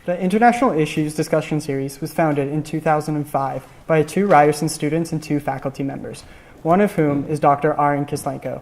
The International Issues Discussion Series was founded in 2005 by 2 Ryerson students and 2 faculty members, one of whom is Dr. Aaron Kislenko.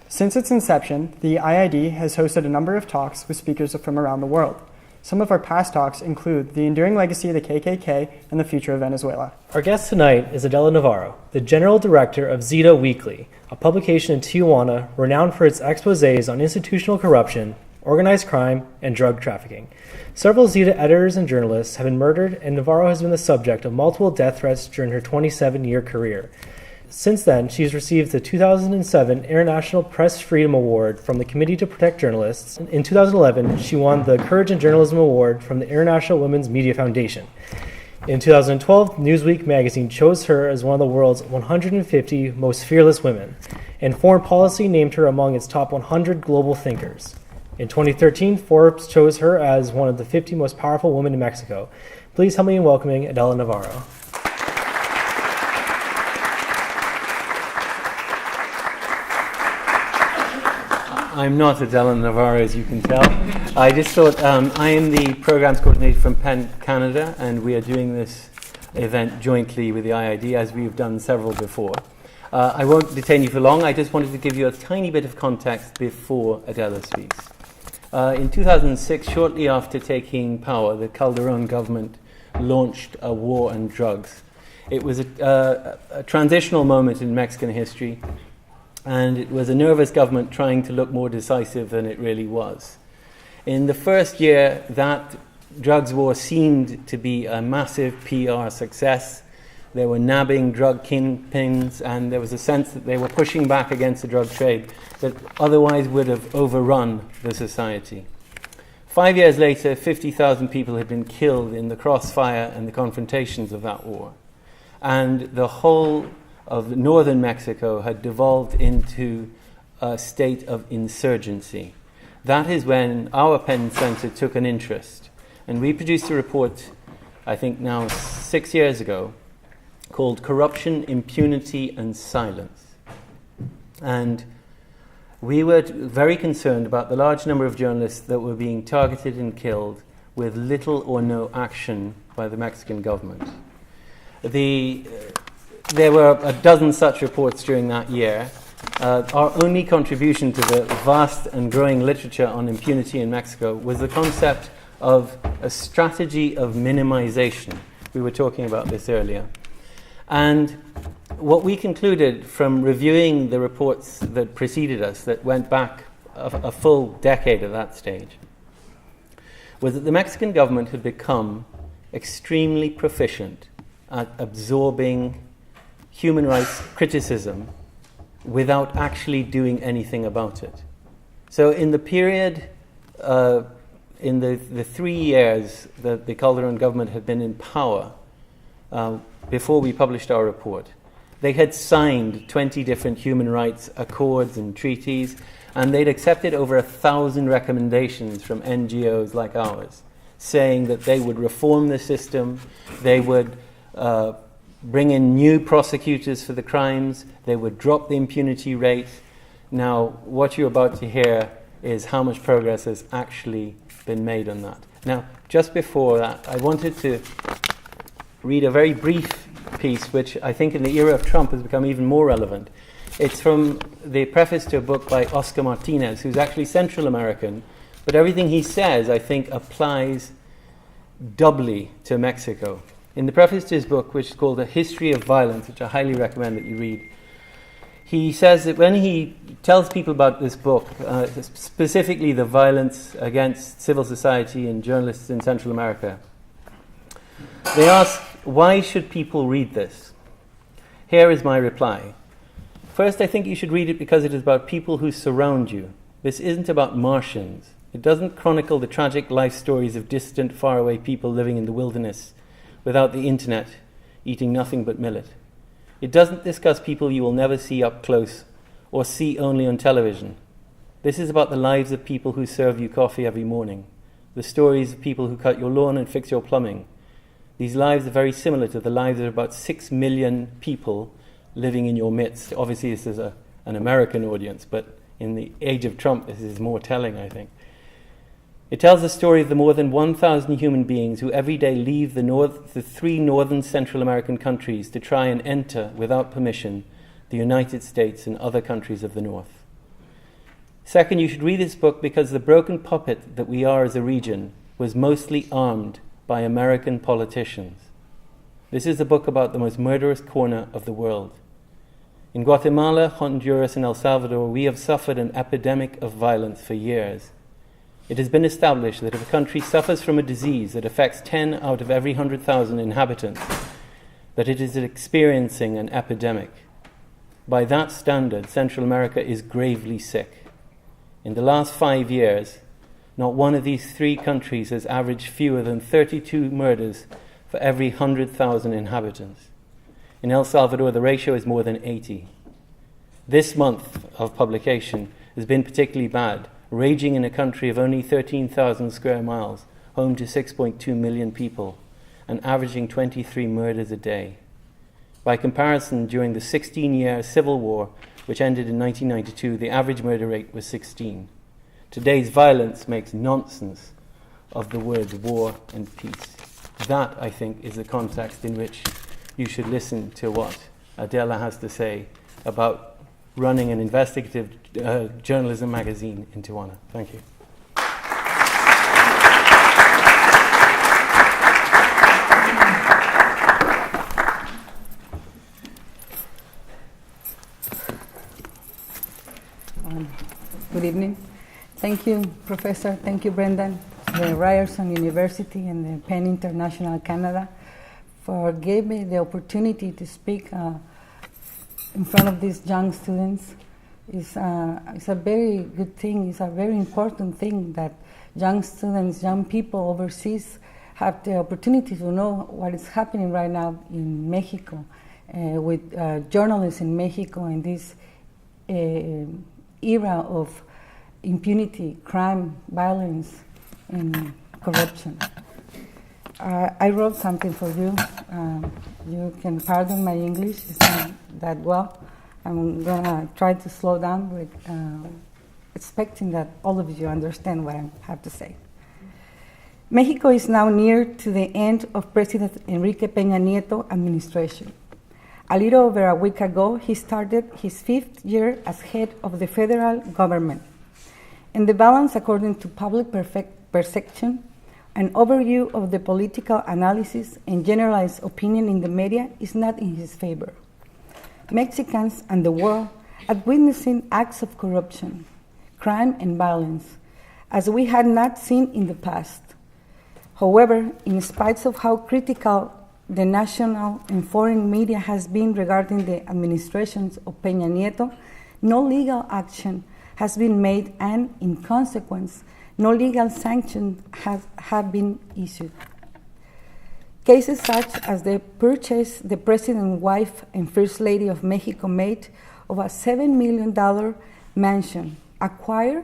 Since its inception, the IID has hosted a number of talks with speakers from around the world. Some of our past talks include the enduring legacy of the KKK and the future of Venezuela. Our guest tonight is Adela Navarro, the General Director of ZETA Weekly, a publication in Tijuana renowned for its exposés on institutional corruption, organized crime, and drug trafficking. Several ZETA editors and journalists have been murdered, and Navarro has been the subject of multiple death threats during her 27-year career. Since then, she's received the 2007 International Press Freedom Award from the Committee to Protect Journalists. In 2011, she won the Courage in Journalism Award from the International Women's Media Foundation. In 2012, Newsweek magazine chose her as one of the world's 150 most fearless women, and Foreign Policy named her among its top 100 global thinkers. In 2013, Forbes chose her as one of the 50 most powerful women in Mexico. Please help me in welcoming Adela Navarro. I'm not Adela Navarro, as you can tell. I just thought I am the programs coordinator from Penn Canada, and we are doing this event jointly with the IID, as we've done several before. I won't detain you for long. I just wanted to give you a tiny bit of context before Adela speaks. In 2006, shortly after taking power, the Calderón government launched a war on drugs. It was a transitional moment in Mexican history, and it was a nervous government trying to look more decisive than it really was. In the first year, that drugs war seemed to be a massive PR success. They were nabbing drug kingpins, and there was a sense that they were pushing back against the drug trade that otherwise would have overrun the society. 5 years later, 50,000 people had been killed in the crossfire and the confrontations of that war. And the whole of northern Mexico had devolved into a state of insurgency. That is when our Penn Center took an interest. And we produced a report, I think now 6 years ago, called Corruption, Impunity, and Silence. And we were very concerned about the large number of journalists that were being targeted and killed with little or no action by the Mexican government. There were a dozen such reports during that year. Our only contribution to the vast and growing literature on impunity in Mexico was the concept of a strategy of minimization. We were talking about this earlier. And what we concluded from reviewing the reports that preceded us, that went back a full decade at that stage, was that the Mexican government had become extremely proficient at absorbing human rights criticism without actually doing anything about it. So in the period, in the 3 years that the Calderón government had been in power, before we published our report, they had signed 20 different human rights accords and treaties, and they'd accepted over 1,000 recommendations from NGOs like ours, saying that they would reform the system, they would bring in new prosecutors for the crimes, they would drop the impunity rate. Now, what you're about to hear is how much progress has actually been made on that. Now, just before that, I wanted to read a very brief piece, which I think in the era of Trump has become even more relevant. It's from the preface to a book by Oscar Martinez, who's actually Central American, but everything he says, I think, applies doubly to Mexico. In the preface to his book, which is called A History of Violence, which I highly recommend that you read, he says that when he tells people about this book, specifically the violence against civil society and journalists in Central America, they ask, why should people read this? Here is my reply. First, I think you should read it because it is about people who surround you. This isn't about Martians. It doesn't chronicle the tragic life stories of distant, faraway people living in the wilderness without the internet, eating nothing but millet. It doesn't discuss people you will never see up close or see only on television. This is about the lives of people who serve you coffee every morning, the stories of people who cut your lawn and fix your plumbing. These lives are very similar to the lives of about 6 million people living in your midst. Obviously, this is an American audience, but in the age of Trump, this is more telling, I think. It tells the story of the more than 1,000 human beings who every day leave the three northern Central American countries to try and enter, without permission, the United States and other countries of the North. Second, you should read this book because the broken puppet that we are as a region was mostly armed by American politicians. This is a book about the most murderous corner of the world. In Guatemala, Honduras, and El Salvador, we have suffered an epidemic of violence for years. It has been established that if a country suffers from a disease that affects 10 out of every 100,000 inhabitants, that it is experiencing an epidemic. By that standard, Central America is gravely sick. In the last 5 years, not one of these three countries has averaged fewer than 32 murders for every 100,000 inhabitants. In El Salvador, the ratio is more than 80. This month of publication has been particularly bad, raging in a country of only 13,000 square miles, home to 6.2 million people, and averaging 23 murders a day. By comparison, during the 16-year civil war, which ended in 1992, the average murder rate was 16. Today's violence makes nonsense of the words war and peace. That, I think, is the context in which you should listen to what Adela has to say about running an investigative journalism magazine in Tijuana. Thank you. Good evening. Thank you, Professor. Thank you, Brendan, the Ryerson University and the Penn International Canada for giving me the opportunity to speak in front of these young students. It's a very good thing. It's a very important thing that young students, young people overseas have the opportunity to know what is happening right now in Mexico with journalists in Mexico in this era of impunity, crime, violence, and corruption. I wrote something for you. You can pardon my English, it's not that well. I'm gonna try to slow down with expecting that all of you understand what I have to say. Mexico is now near to the end of President Enrique Peña Nieto administration. A little over a week ago, he started his 5th year as head of the federal government. And the balance, according to public perception, an overview of the political analysis and generalized opinion in the media is not in his favor. Mexicans and the world are witnessing acts of corruption, crime, and violence, as we had not seen in the past. However, in spite of how critical the national and foreign media has been regarding the administrations of Peña Nieto, no legal action has been made, and in consequence, no legal sanctions have been issued. Cases such as the purchase the president's wife and First Lady of Mexico made of a $7 million mansion acquired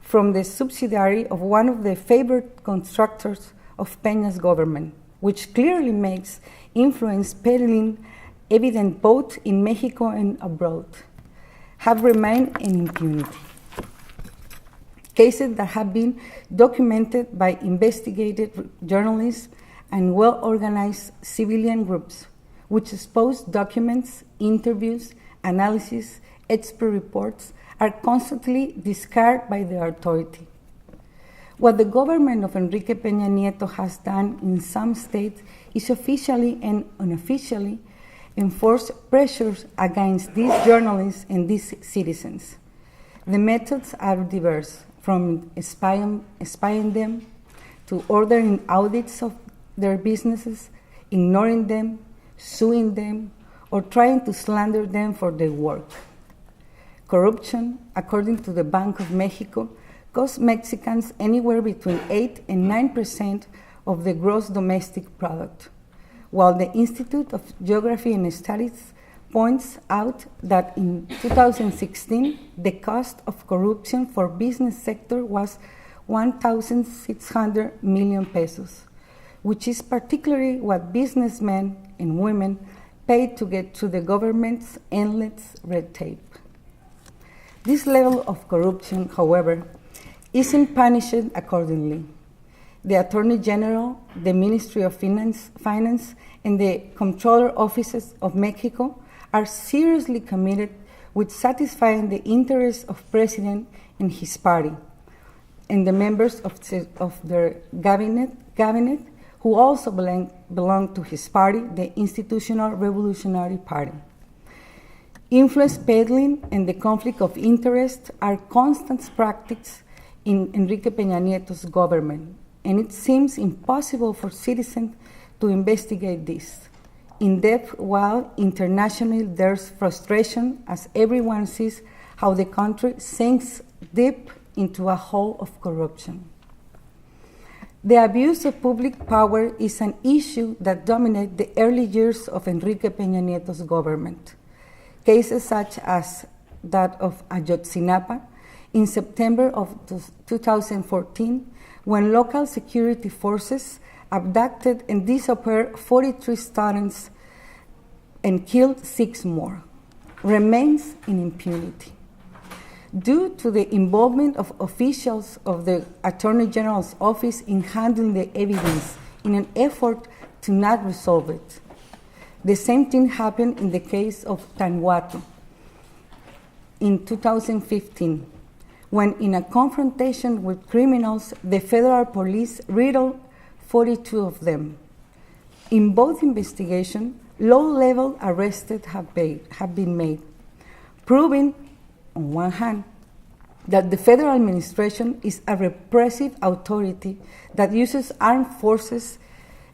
from the subsidiary of one of the favored constructors of Peña's government, which clearly makes influence peddling evident both in Mexico and abroad, have remained in impunity. Cases that have been documented by investigative journalists and well-organized civilian groups, which expose documents, interviews, analysis, expert reports, are constantly discarded by the authority. What the government of Enrique Peña Nieto has done in some states is officially and unofficially enforce pressures against these journalists and these citizens. The methods are diverse, from spying them to ordering audits of their businesses, ignoring them, suing them, or trying to slander them for their work. Corruption, according to the Bank of Mexico, costs Mexicans anywhere between 8 and 9% of the gross domestic product, while the Institute of Geography and Studies points out that in 2016, the cost of corruption for business sector was 1,600 million pesos, which is particularly what businessmen and women pay to get through the government's endless red tape. This level of corruption, however, isn't punished accordingly. The Attorney General, the Ministry of Finance, and the Comptroller Offices of Mexico are seriously committed with satisfying the interests of President and his party, and the members of their cabinet who also belong to his party, the Institutional Revolutionary Party. Influence peddling and the conflict of interest are constant practices in Enrique Peña Nieto's government, and it seems impossible for citizens to investigate this in depth, while internationally there's frustration as everyone sees how the country sinks deep into a hole of corruption. The abuse of public power is an issue that dominates the early years of Enrique Peña Nieto's government. Cases such as that of Ayotzinapa in September of 2014, when local security forces abducted and disappeared 43 students and killed 6 more, remains in impunity. Due to the involvement of officials of the Attorney General's office in handling the evidence in an effort to not resolve it. The same thing happened in the case of Tanhuato in 2015, when in a confrontation with criminals, the federal police riddled 42 of them. In both investigations, low-level arrests have been made, proving, on one hand, that the federal administration is a repressive authority that uses armed forces,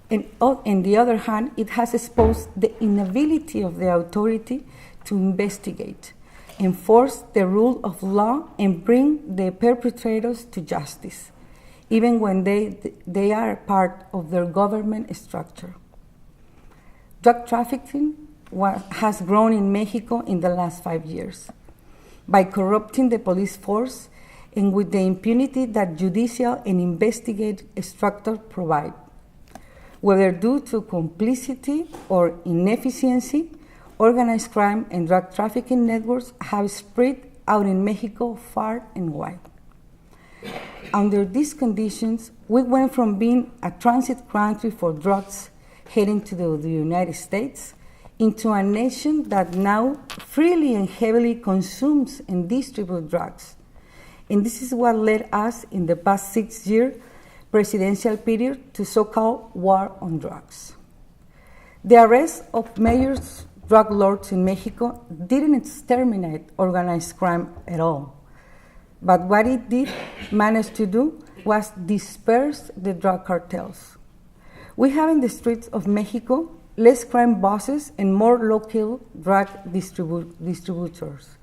and on the other hand, it has exposed the inability of the authority to investigate, enforce the rule of law, and bring the perpetrators to justice, even when they are part of their government structure. Drug trafficking has grown in Mexico in the last 5 years by corrupting the police force and with the impunity that judicial and investigative structures provide. Whether due to complicity or inefficiency, organized crime and drug trafficking networks have spread out in Mexico far and wide. Under these conditions, we went from being a transit country for drugs heading to the United States into a nation that now freely and heavily consumes and distributes drugs. And this is what led us in the past 6-year presidential period to so-called war on drugs. The arrest of major drug lords in Mexico didn't exterminate organized crime at all. But what it did manage to do was disperse the drug cartels. We have in the streets of Mexico less crime bosses and more local drug distributors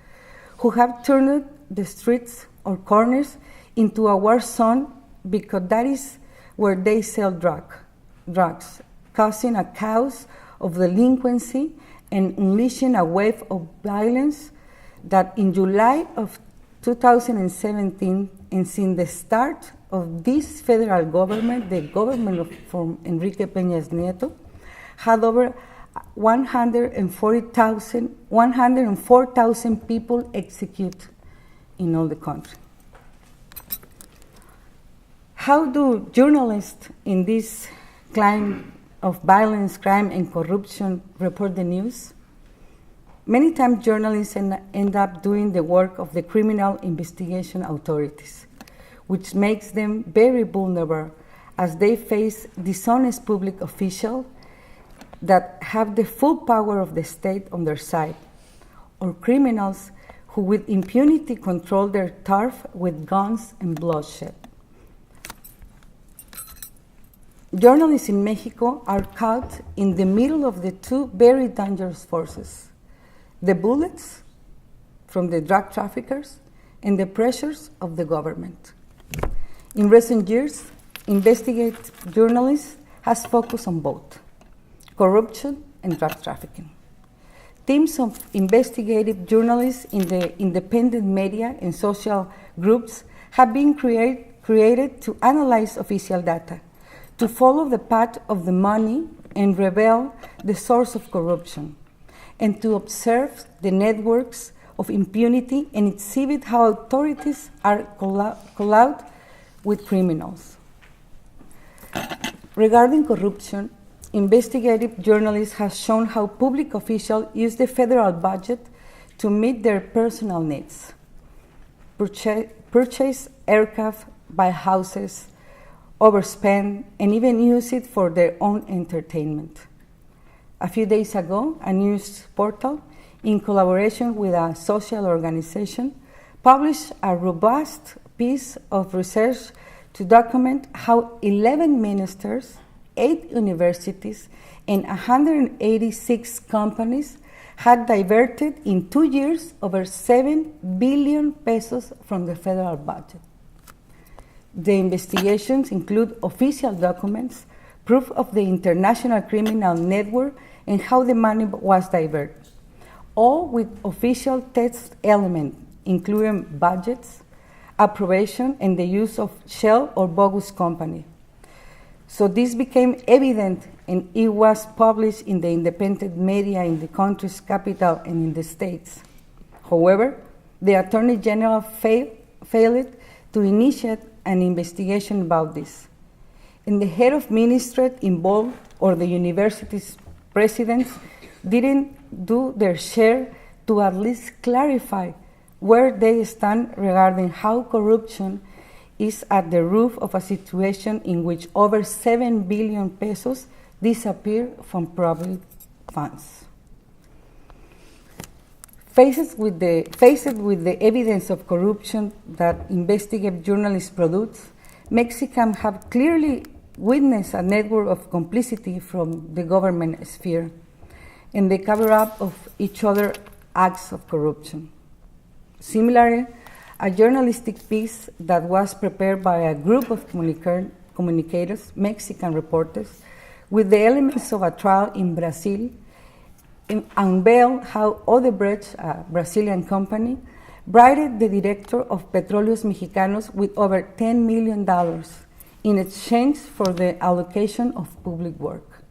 who have turned the streets or corners into a war zone because that is where they sell drugs, causing a chaos of delinquency and unleashing a wave of violence that in July of 2017, and since the start of this federal government, the government from Enrique Peña Nieto, had over 104,000 people executed in all the country. How do journalists in this climate of violence, crime, and corruption report the news? Many times journalists end up doing the work of the criminal investigation authorities, which makes them very vulnerable as they face dishonest public officials that have the full power of the state on their side, or criminals who with impunity control their turf with guns and bloodshed. Journalists in Mexico are caught in the middle of the two very dangerous forces: the bullets from the drug traffickers and the pressures of the government. In recent years, investigative journalism has focused on both corruption and drug trafficking. Teams of investigative journalists in the independent media and social groups have been created to analyze official data, to follow the path of the money and reveal the source of corruption, and to observe the networks of impunity and exhibit how authorities are colluding with criminals. Regarding corruption, investigative journalists have shown how public officials use the federal budget to meet their personal needs, purchase aircraft, buy houses, overspend, and even use it for their own entertainment. A few days ago, a news portal, in collaboration with a social organization, published a robust piece of research to document how 11 ministers, 8 universities, and 186 companies had diverted in 2 years over 7 billion pesos from the federal budget. The investigations include official documents, proof of the international criminal network, and how the money was diverted, all with official text elements, including budgets, approbation, and the use of shell or bogus company. So this became evident, and it was published in the independent media in the country's capital and in the States. However, the Attorney General failed to initiate an investigation about this. And the head of ministry involved or the university's presidents didn't do their share to at least clarify where they stand regarding how corruption is at the root of a situation in which over 7 billion pesos disappear from public funds. Faced with the evidence of corruption that investigative journalists produce, Mexicans have clearly witnessed a network of complicity from the government sphere and the cover-up of each other's acts of corruption. Similarly, a journalistic piece that was prepared by a group of communicators, Mexican reporters, with the elements of a trial in Brazil, unveiled how Odebrecht, a Brazilian company, bribed the director of Petróleos Mexicanos with over $10 million in exchange for the allocation of public work.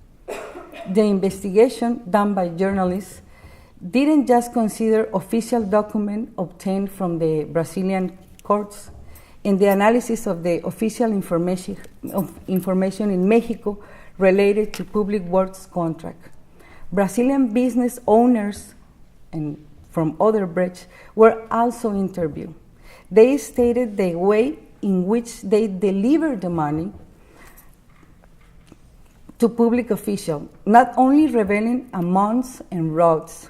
The investigation done by journalists didn't just consider official documents obtained from the Brazilian courts and the analysis of the official information in Mexico related to public works contract. Brazilian business owners and from Odebrecht were also interviewed. They stated the way in which they delivered the money to public officials, not only revealing amounts and routes,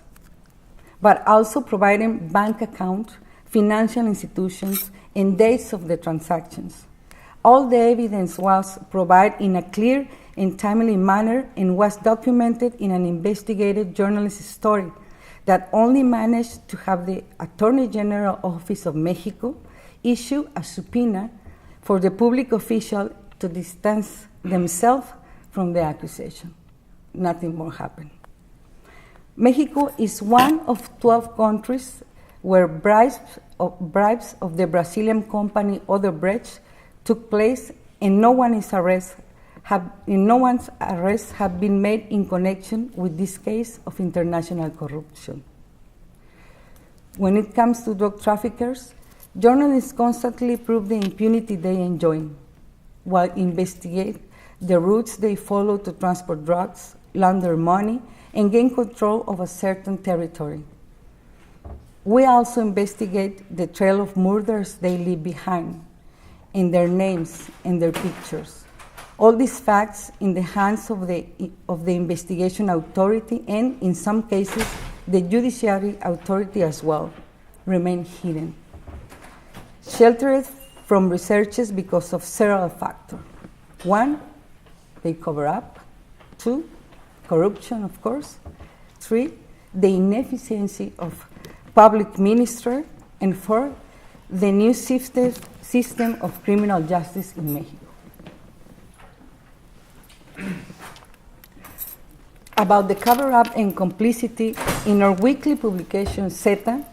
but also providing bank accounts, financial institutions, and dates of the transactions. All the evidence was provided in a clear and timely manner and was documented in an investigative journalist story that only managed to have the Attorney General Office of Mexico issue a subpoena for the public official to distance themselves from the accusation. Nothing more happened. Mexico is one of 12 countries where bribes of the Brazilian company Odebrecht took place, and no one's arrests have been made in connection with this case of international corruption. When it comes to drug traffickers, journalists constantly prove the impunity they enjoy, while investigate the routes they follow to transport drugs, launder money, and gain control of a certain territory. We also investigate the trail of murders they leave behind, and their names and their pictures. All these facts in the hands of the investigation authority and, in some cases, the judiciary authority as well, remain hidden, sheltered from researchers because of several factors. 1, they cover up. 2, corruption, of course. 3, the inefficiency of public ministry. And 4, the new system of criminal justice in Mexico. About the cover-up and complicity, in our weekly publication, ZETA,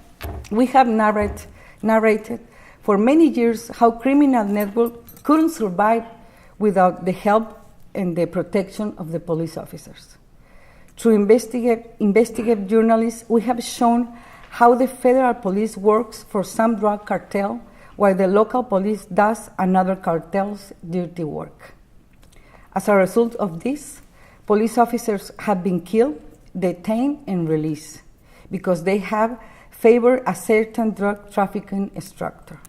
we have narrated for many years how criminal networks couldn't survive without the help and the protection of the police officers. Through investigative journalists, we have shown how the federal police works for some drug cartel while the local police does another cartel's dirty work. As a result of this, police officers have been killed, detained, and released because they have favored a certain drug trafficking structure.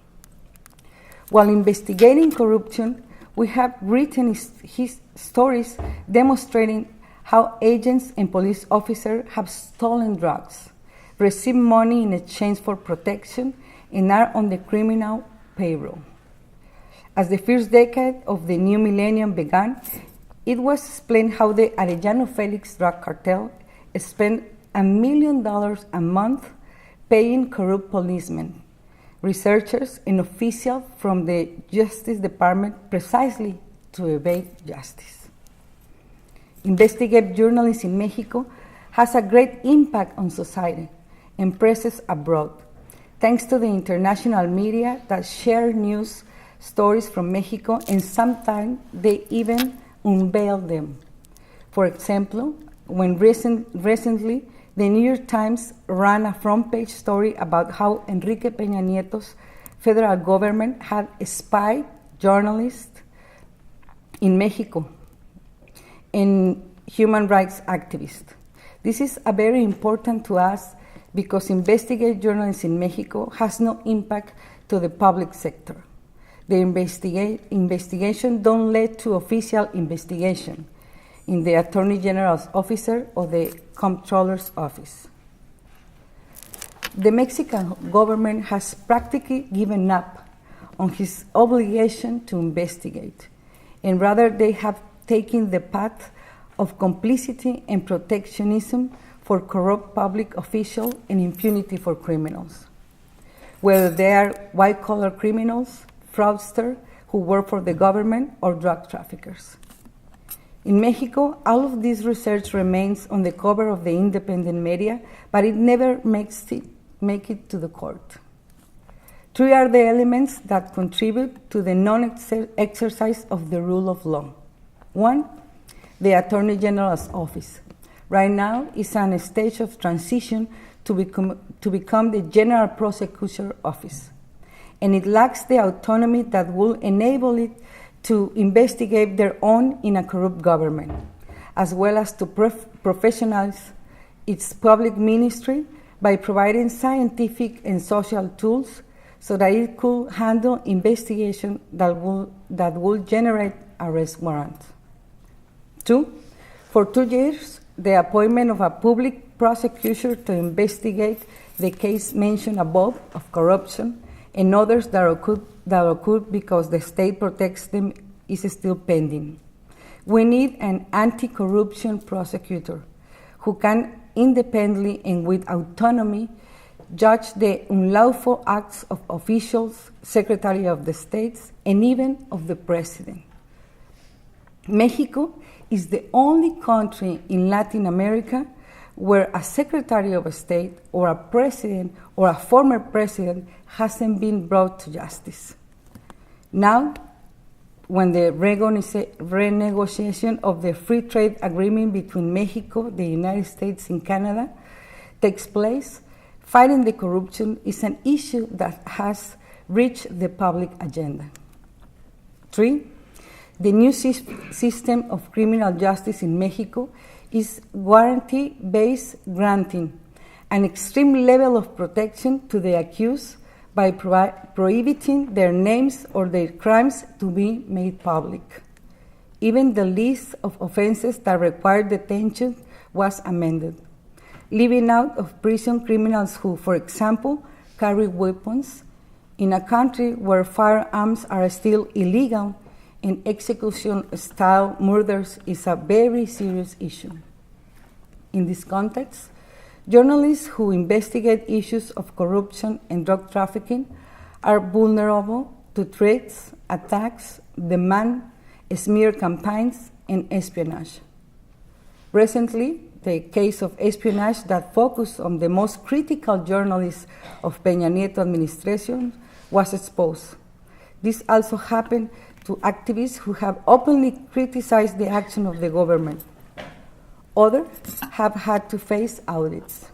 While investigating corruption, we have written his stories demonstrating how agents and police officers have stolen drugs, received money in exchange for protection, and are on the criminal payroll. As the first decade of the new millennium began, it was explained how the Arellano Felix drug cartel spent $1 million a month paying corrupt policemen, researchers, and officials from the Justice Department precisely to evade justice. Investigative journalism in Mexico has a great impact on society and presses abroad, thanks to the international media that share news stories from Mexico, and sometimes they even unveil them. For example, when recently the New York Times ran a front-page story about how Enrique Peña Nieto's federal government had spied journalists in Mexico and human rights activists. This is very important to us because investigative journalism in Mexico has no impact to the public sector. The investigation don't lead to official investigation in the Attorney General's office or the Comptroller's office. The Mexican government has practically given up on his obligation to investigate, and rather they have taken the path of complicity and protectionism for corrupt public officials and impunity for criminals, whether they are white-collar criminals, fraudsters who work for the government, or drug traffickers. In Mexico, all of this research remains on the cover of the independent media, but it never makes it to the court. Three are the elements that contribute to the non-exercise of the rule of law. One, the Attorney General's office. Right now, it's on a stage of transition to become the General Prosecutor's office, and it lacks the autonomy that will enable it to investigate their own in a corrupt government, as well as to professionalize its public ministry by providing scientific and social tools so that it could handle investigation that will generate arrest warrants. Two, for 2 years, the appointment of a public prosecutor to investigate the case mentioned above of corruption and others that occurred because the state protects them is still pending. We need an anti-corruption prosecutor who can independently and with autonomy judge the unlawful acts of officials, Secretary of the States, and even of the President. Mexico is the only country in Latin America where a Secretary of State or a President or a former President hasn't been brought to justice. Now, when the renegotiation of the free trade agreement between Mexico, the United States, and Canada takes place, fighting the corruption is an issue that has reached the public agenda. 3, the new system of criminal justice in Mexico is warranty-based, granting an extreme level of protection to the accused by prohibiting their names or their crimes to be made public. Even the list of offenses that require detention was amended, leaving out of prison criminals who, for example, carry weapons in a country where firearms are still illegal and execution-style murders is a very serious issue. In this context, journalists who investigate issues of corruption and drug trafficking are vulnerable to threats, attacks, demand, smear campaigns, and espionage. Recently, the case of espionage that focused on the most critical journalists of Peña Nieto administration was exposed. This also happened to activists who have openly criticized the action of the government. Others have had to face audits.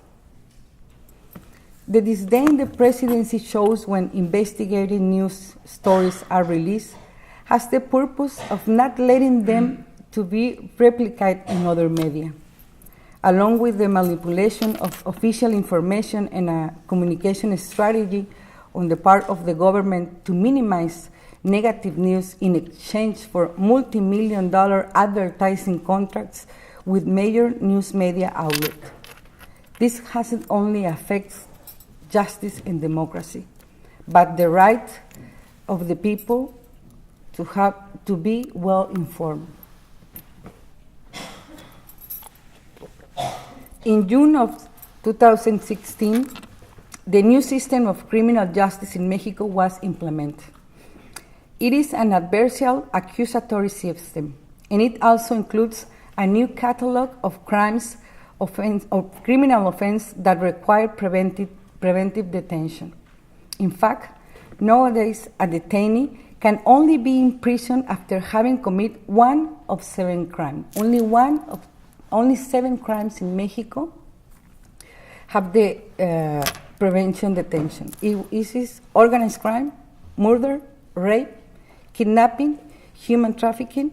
The disdain the presidency shows when investigating news stories are released has the purpose of not letting them to be replicated in other media, along with the manipulation of official information and a communication strategy on the part of the government to minimize negative news in exchange for multi-million-dollar advertising contracts with major news media outlets. This hasn't only affects justice and democracy, but the right of the people to be well informed. In June of 2016, the new system of criminal justice in Mexico was implemented. It is an adversarial accusatory system, and it also includes a new catalog of criminal offense that require preventive detention. In fact, nowadays a detainee can only be in prison after having committed one of 7 crimes. Only 7 crimes in Mexico have the prevention detention. It is organized crime, murder, rape, kidnapping, human trafficking,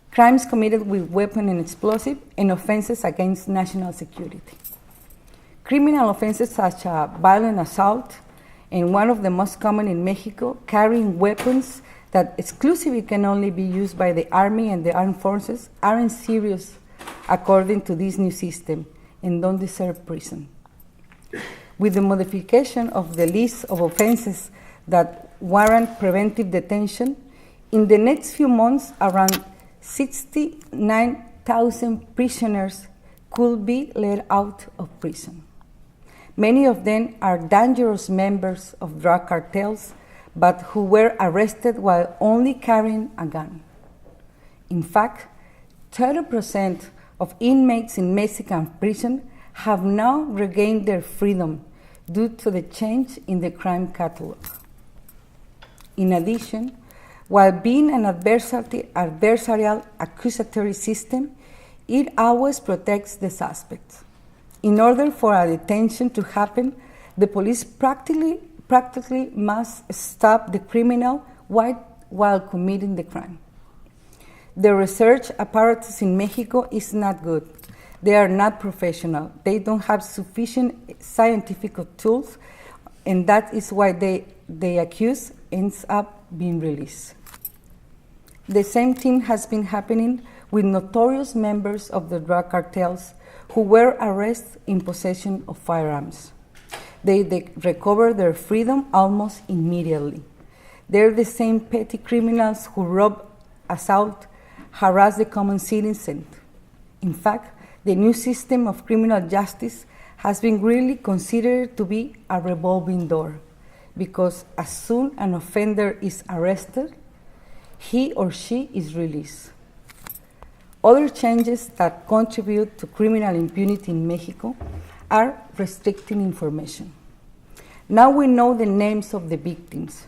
crimes committed with weapon and explosive, and offenses against national security. Criminal offenses such as violent assault, and one of the most common in Mexico, carrying weapons that exclusively can only be used by the Army and the armed forces, aren't serious according to this new system and don't deserve prison. With the modification of the list of offenses that warrant preventive detention, in the next few months, around 69,000 prisoners could be let out of prison. Many of them are dangerous members of drug cartels, but who were arrested while only carrying a gun. In fact, 30% of inmates in Mexican prison have now regained their freedom due to the change in the crime catalog. In addition, while being an adversarial accusatory system, it always protects the suspect. In order for a detention to happen, the police practically must stop the criminal while committing the crime. The research apparatus in Mexico is not good. They are not professional. They don't have sufficient scientific tools, and that is why the accused ends up being released. The same thing has been happening with notorious members of the drug cartels who were arrested in possession of firearms. They recover their freedom almost immediately. They're the same petty criminals who rob, assault, harass the common citizen. In fact, the new system of criminal justice has been really considered to be a revolving door, because as soon as an offender is arrested, he or she is released. Other changes that contribute to criminal impunity in Mexico are restricting information. Now we know the names of the victims,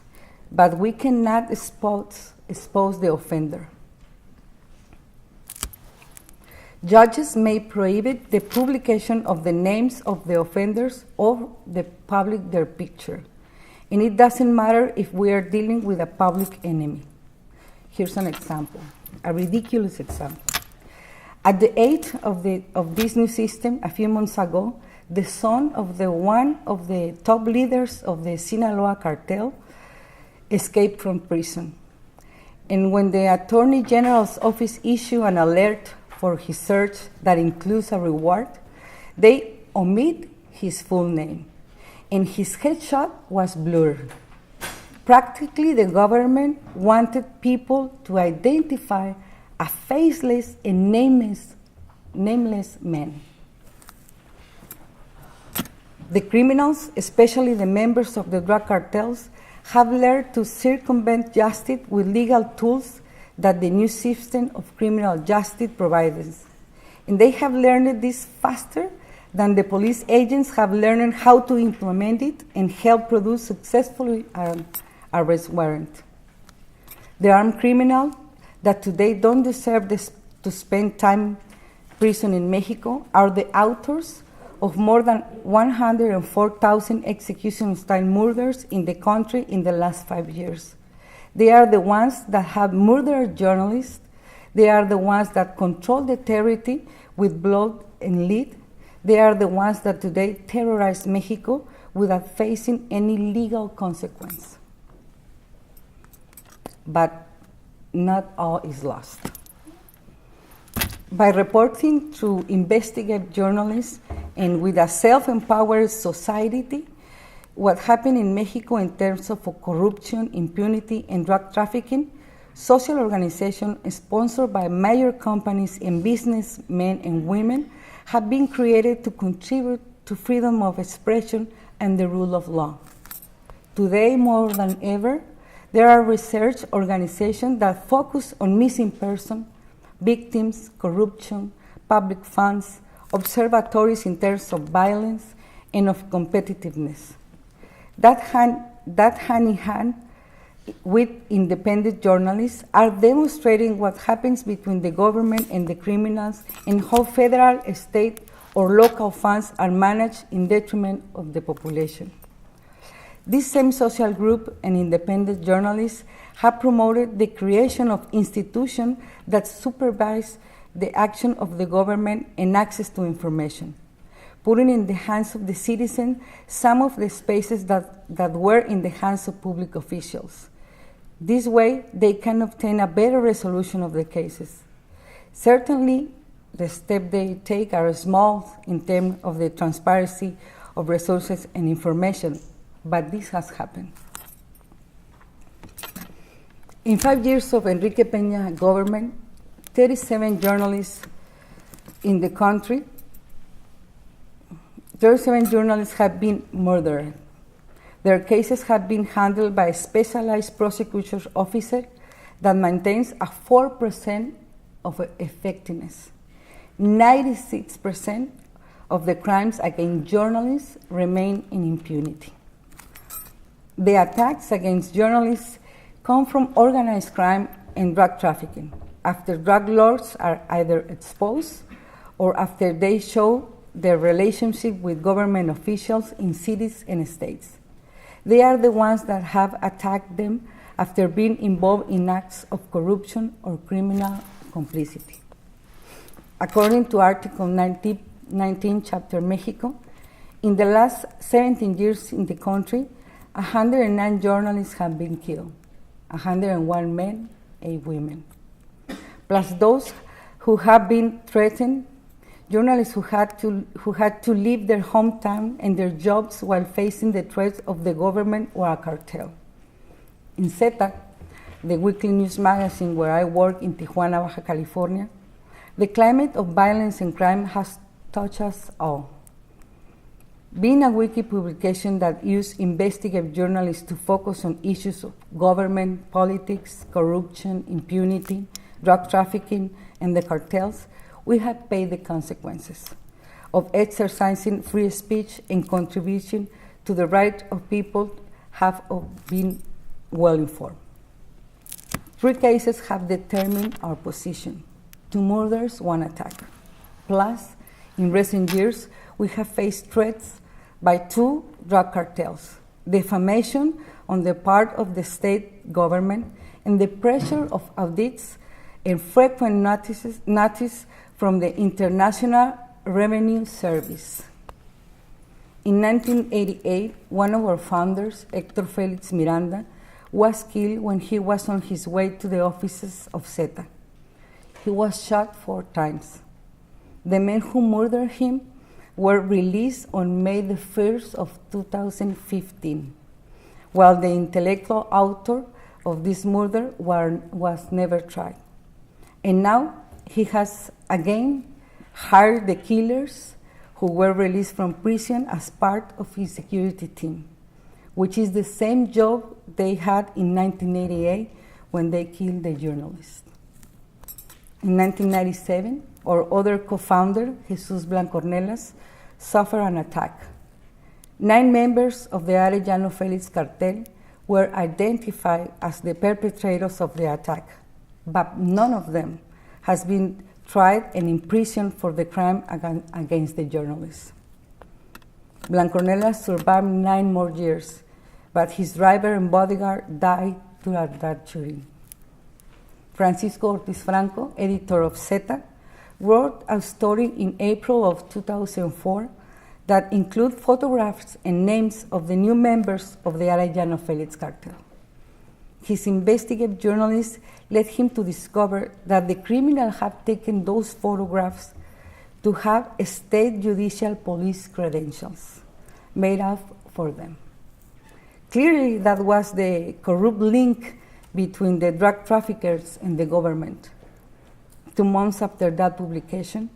but we cannot expose the offender. Judges may prohibit the publication of the names of the offenders or the public their picture. And it doesn't matter if we are dealing with a public enemy. Here's an example, a ridiculous example. At the age of this new system, a few months ago, the son of one of the top leaders of the Sinaloa cartel escaped from prison. And when the Attorney General's office issued an alert for his search that includes a reward, they omit his full name, and his headshot was blurred. Practically, the government wanted people to identify a faceless and nameless man. The criminals, especially the members of the drug cartels, have learned to circumvent justice with legal tools that the new system of criminal justice provides. And they have learned this faster than the police agents have learned how to implement it and help produce successfully an arrest warrant. The armed criminals that today don't deserve to spend time in prison in Mexico are the authors of more than 104,000 execution-style murders in the country in the last 5 years. They are the ones that have murdered journalists. They are the ones that control the territory with blood and lead. They are the ones that today terrorize Mexico without facing any legal consequence. But not all is lost. By reporting to investigative journalists and with a self-empowered society, what happened in Mexico in terms of corruption, impunity, and drug trafficking, social organizations sponsored by major companies and businessmen and women have been created to contribute to freedom of expression and the rule of law. Today, more than ever, there are research organizations that focus on missing persons, victims, corruption, public funds, observatories in terms of violence and of competitiveness. That hand in hand with independent journalists are demonstrating what happens between the government and the criminals and how federal, state, or local funds are managed in detriment of the population. This same social group and independent journalists have promoted the creation of institutions that supervise the action of the government and access to information, putting in the hands of the citizens some of the spaces that were in the hands of public officials. This way, they can obtain a better resolution of the cases. Certainly, the steps they take are small in terms of the transparency of resources and information, but this has happened. In 5 years of Enrique Peña government, 37 journalists in the country, 37 journalists have been murdered. Their cases have been handled by a specialized prosecution officer that maintains a 4% of effectiveness. 96% of the crimes against journalists remain in impunity. The attacks against journalists come from organized crime and drug trafficking, after drug lords are either exposed or after they show their relationship with government officials in cities and states. They are the ones that have attacked them after being involved in acts of corruption or criminal complicity. According to Article 19, Chapter Mexico, in the last 17 years in the country, 109 journalists have been killed, 101 men, 8 women, plus those who have been threatened, journalists who had to leave their hometown and their jobs while facing the threats of the government or a cartel. In ZETA, the weekly news magazine where I work in Tijuana, Baja California, the climate of violence and crime has touched us all. Being a wiki publication that uses investigative journalists to focus on issues of government, politics, corruption, impunity, drug trafficking, and the cartels, we have paid the consequences of exercising free speech and contribution to the right of people have been well informed. 3 cases have determined our position: 2 murders, 1 attack. Plus, in recent years, we have faced threats by 2 drug cartels, defamation on the part of the state government, and the pressure of audits and frequent notice from the International Revenue Service. In 1988, one of our founders, Hector Felix Miranda, was killed when he was on his way to the offices of ZETA. He was shot 4 times. The men who murdered him were released on May the 1st of 2015, while the intellectual author of this murder was never tried. And now he has again hired the killers who were released from prison as part of his security team, which is the same job they had in 1988 when they killed the journalist. In 1997, our other co-founder, Jesus Blancornelas, suffered an attack. 9 members of the Arellano Felix cartel were identified as the perpetrators of the attack, but none of them has been tried and imprisoned for the crime against the journalists. Blancornella survived 9 more years, but his driver and bodyguard died during that shooting. Francisco Ortiz Franco, editor of ZETA, wrote a story in April of 2004 that include photographs and names of the new members of the Arellano Felix cartel. His investigative journalist led him to discover that the criminals have taken those photographs to have state judicial police credentials made up for them. Clearly, that was the corrupt link between the drug traffickers and the government. 2 months after that publication,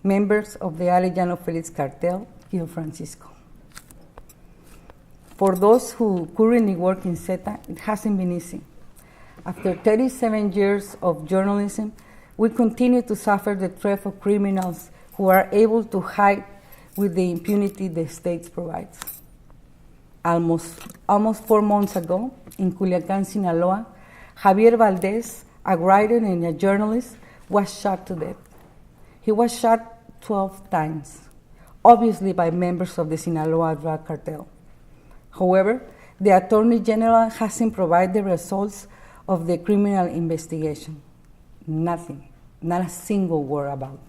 members of the Arellano Felix cartel killed Francisco. For those who currently work in ZETA, it hasn't been easy. After 37 years of journalism, we continue to suffer the threat of criminals who are able to hide with the impunity the state provides. Almost 4 months ago, in Culiacán, Sinaloa, Javier Valdez, a writer and a journalist, was shot to death. He was shot 12 times, obviously by members of the Sinaloa drug cartel. However, the Attorney General hasn't provided the results of the criminal investigation. Nothing, not a single word about.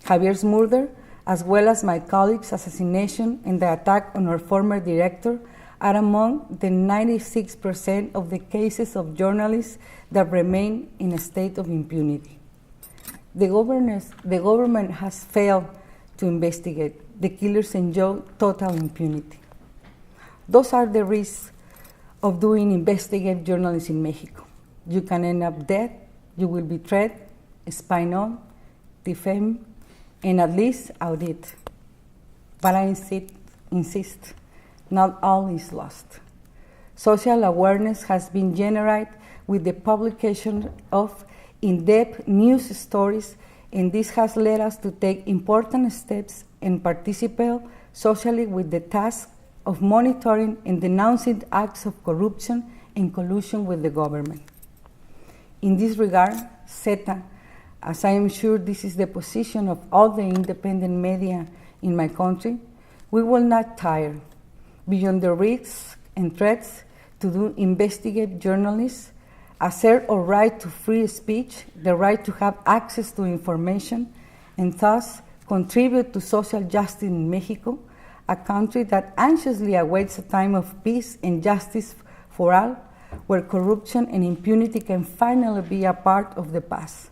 Javier's murder, as well as my colleague's assassination and the attack on our former director, are among the 96% of the cases of journalists that remain in a state of impunity. The government has failed to investigate. The killers enjoy total impunity. Those are the risks of doing investigative journalism in Mexico. You can end up dead, you will be tried, spied on, defamed, and at least audit. But I insist, not all is lost. Social awareness has been generated with the publication of in-depth news stories, and this has led us to take important steps and participate socially with the task of monitoring and denouncing acts of corruption and collusion with the government. In this regard, ZETA, as I am sure this is the position of all the independent media in my country, we will not tire beyond the risks and threats to do investigative journalism, assert our right to free speech, the right to have access to information, and thus contribute to social justice in Mexico, a country that anxiously awaits a time of peace and justice for all, where corruption and impunity can finally be a part of the past.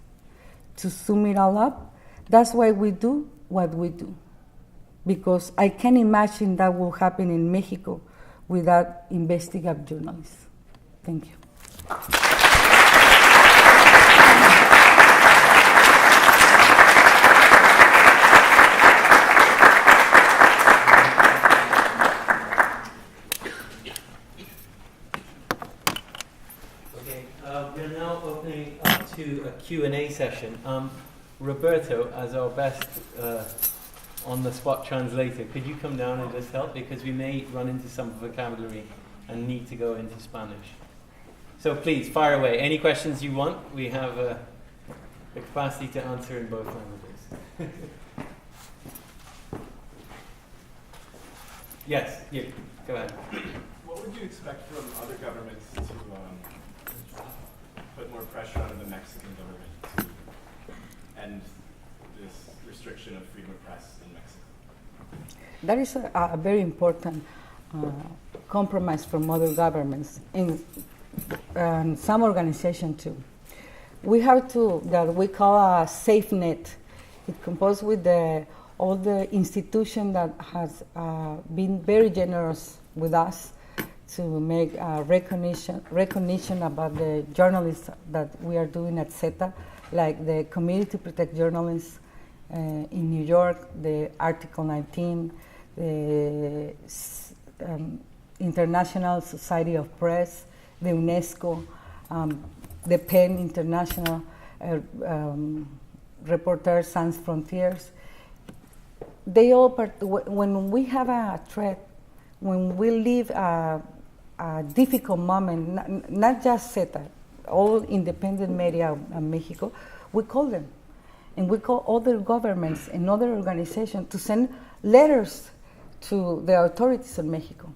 To sum it all up, that's why we do what we do, because I can't imagine that will happen in Mexico without investigative journalists. Thank you. We're now opening up to a Q&A session. Roberto, as our best on-the-spot translator, could you come down and just help? Because we may run into some vocabulary and need to go into Spanish. So please, fire away. Any questions you want, we have the capacity to answer in both languages. Yes, you, go ahead. What would you expect from other governments to put more pressure on the Mexican government to end this restriction of freedom of press in Mexico? That is a very important compromise from other governments and some organizations too. We have that we call a safe net. It's composed with all the institutions that has been very generous with us to make recognition about the journalists that we are doing at ZETA, like the Committee to Protect Journalists in New York, the Article 19, the International Society of Press, the UNESCO, the PEN International, Reporters Sans Frontières. They all when we have a threat, when we live a difficult moment, not just ZETA, all independent media in Mexico, we call them. And we call other governments and other organizations to send letters to the authorities in Mexico.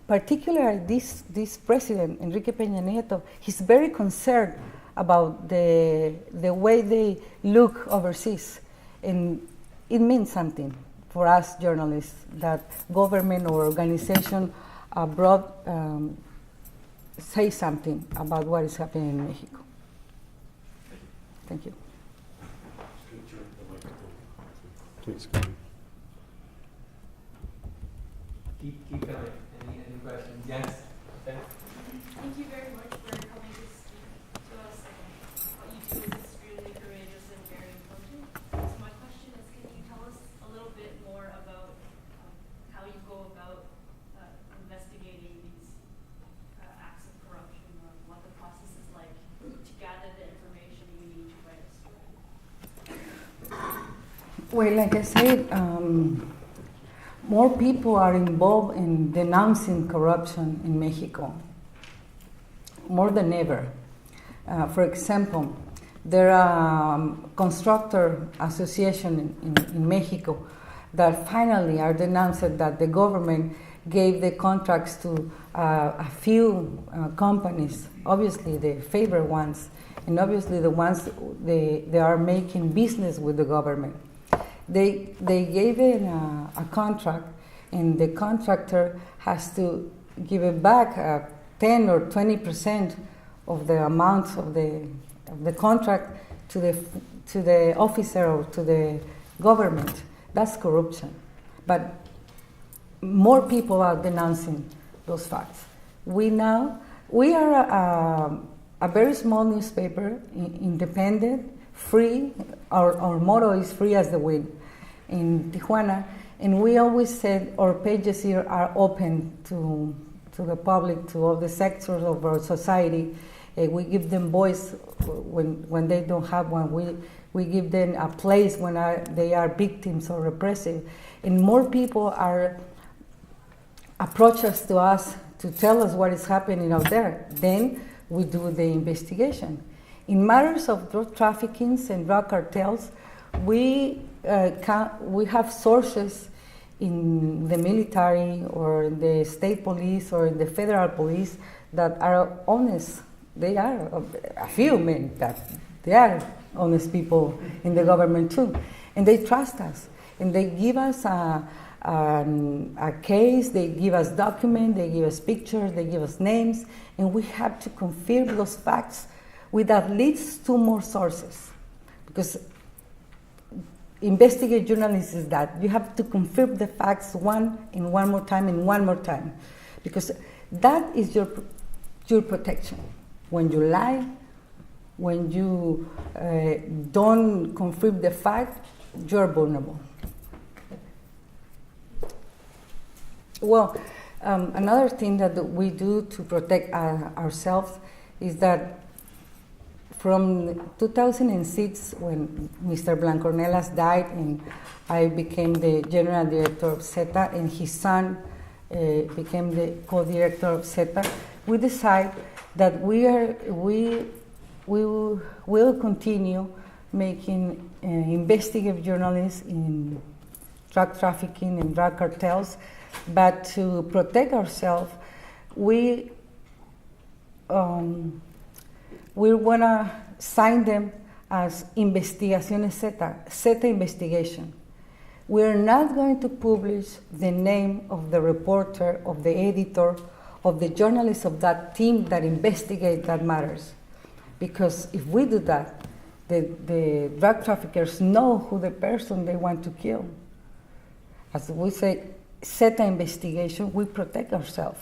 Particularly this president, Enrique Peña Nieto, he's very concerned about the way they look overseas. And it means something for us journalists that government or organization abroad say something about what is happening in Mexico. Thank you. Please. Keep going. Any questions? Yes? Okay. Thank you very much for coming to speak to us. What you do is extremely courageous and very important. So my question is, can you tell us a little bit more about how you go about investigating these acts of corruption, or what the process is like to gather the information you need to write a story? Well, like I said, more people are involved in denouncing corruption in Mexico, more than ever. For example, there are constructor association in Mexico that finally are denounced that the government gave the contracts to a few companies, obviously the favorite ones, and obviously the ones they are making business with the government. They gave it a contract, and the contractor has to give it back 10 or 20% of the amount of the contract to the officer or to the government. That's corruption. But more people are denouncing those facts. We are a very small newspaper, independent, free. Our motto is free as the wind in Tijuana, and we always said our pages here are open to the public, to all the sectors of our society. We give them voice when they don't have one. We give them a place when they are victims or repressive, and more people approach us to tell us what is happening out there. Then we do the investigation. In matters of drug trafficking and drug cartels, we have sources in the military or in the state police or in the federal police that are honest. They are a few men that they are honest people in the government too, and they trust us, and they give us a case, they give us documents, they give us pictures, they give us names, and we have to confirm those facts with at least 2 more sources, because investigative journalism is that you have to confirm the facts one more time, because that is your protection. When you lie, when you don't confirm the fact, you're vulnerable. Well, another thing that we do to protect ourselves is that from 2006, when Mr. Blancornelas died and I became the general director of ZETA and his son became the co-director of ZETA, we decided that we will continue making investigative journalism in drug trafficking and drug cartels, but to protect ourselves, we want to sign them as Investigaciones ZETA investigation. We're not going to publish the name of the reporter, of the editor, of the journalist of that team that investigate that matters. Because if we do that, the drug traffickers know who the person they want to kill. As we say, ZETA investigation, we protect ourselves.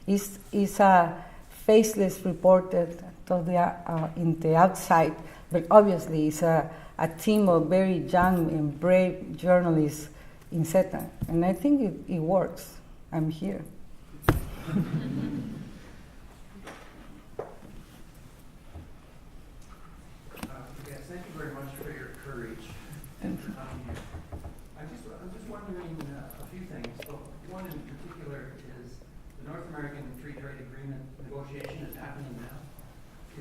It's a faceless reporter in the outside, but obviously it's a team of very young and brave journalists in ZETA, and I think it works. I'm here. Yes, thank you very much for your courage. Thank you. I'm just wondering a few things. Well, one in particular is the North American Free Trade Agreement negotiation is happening now.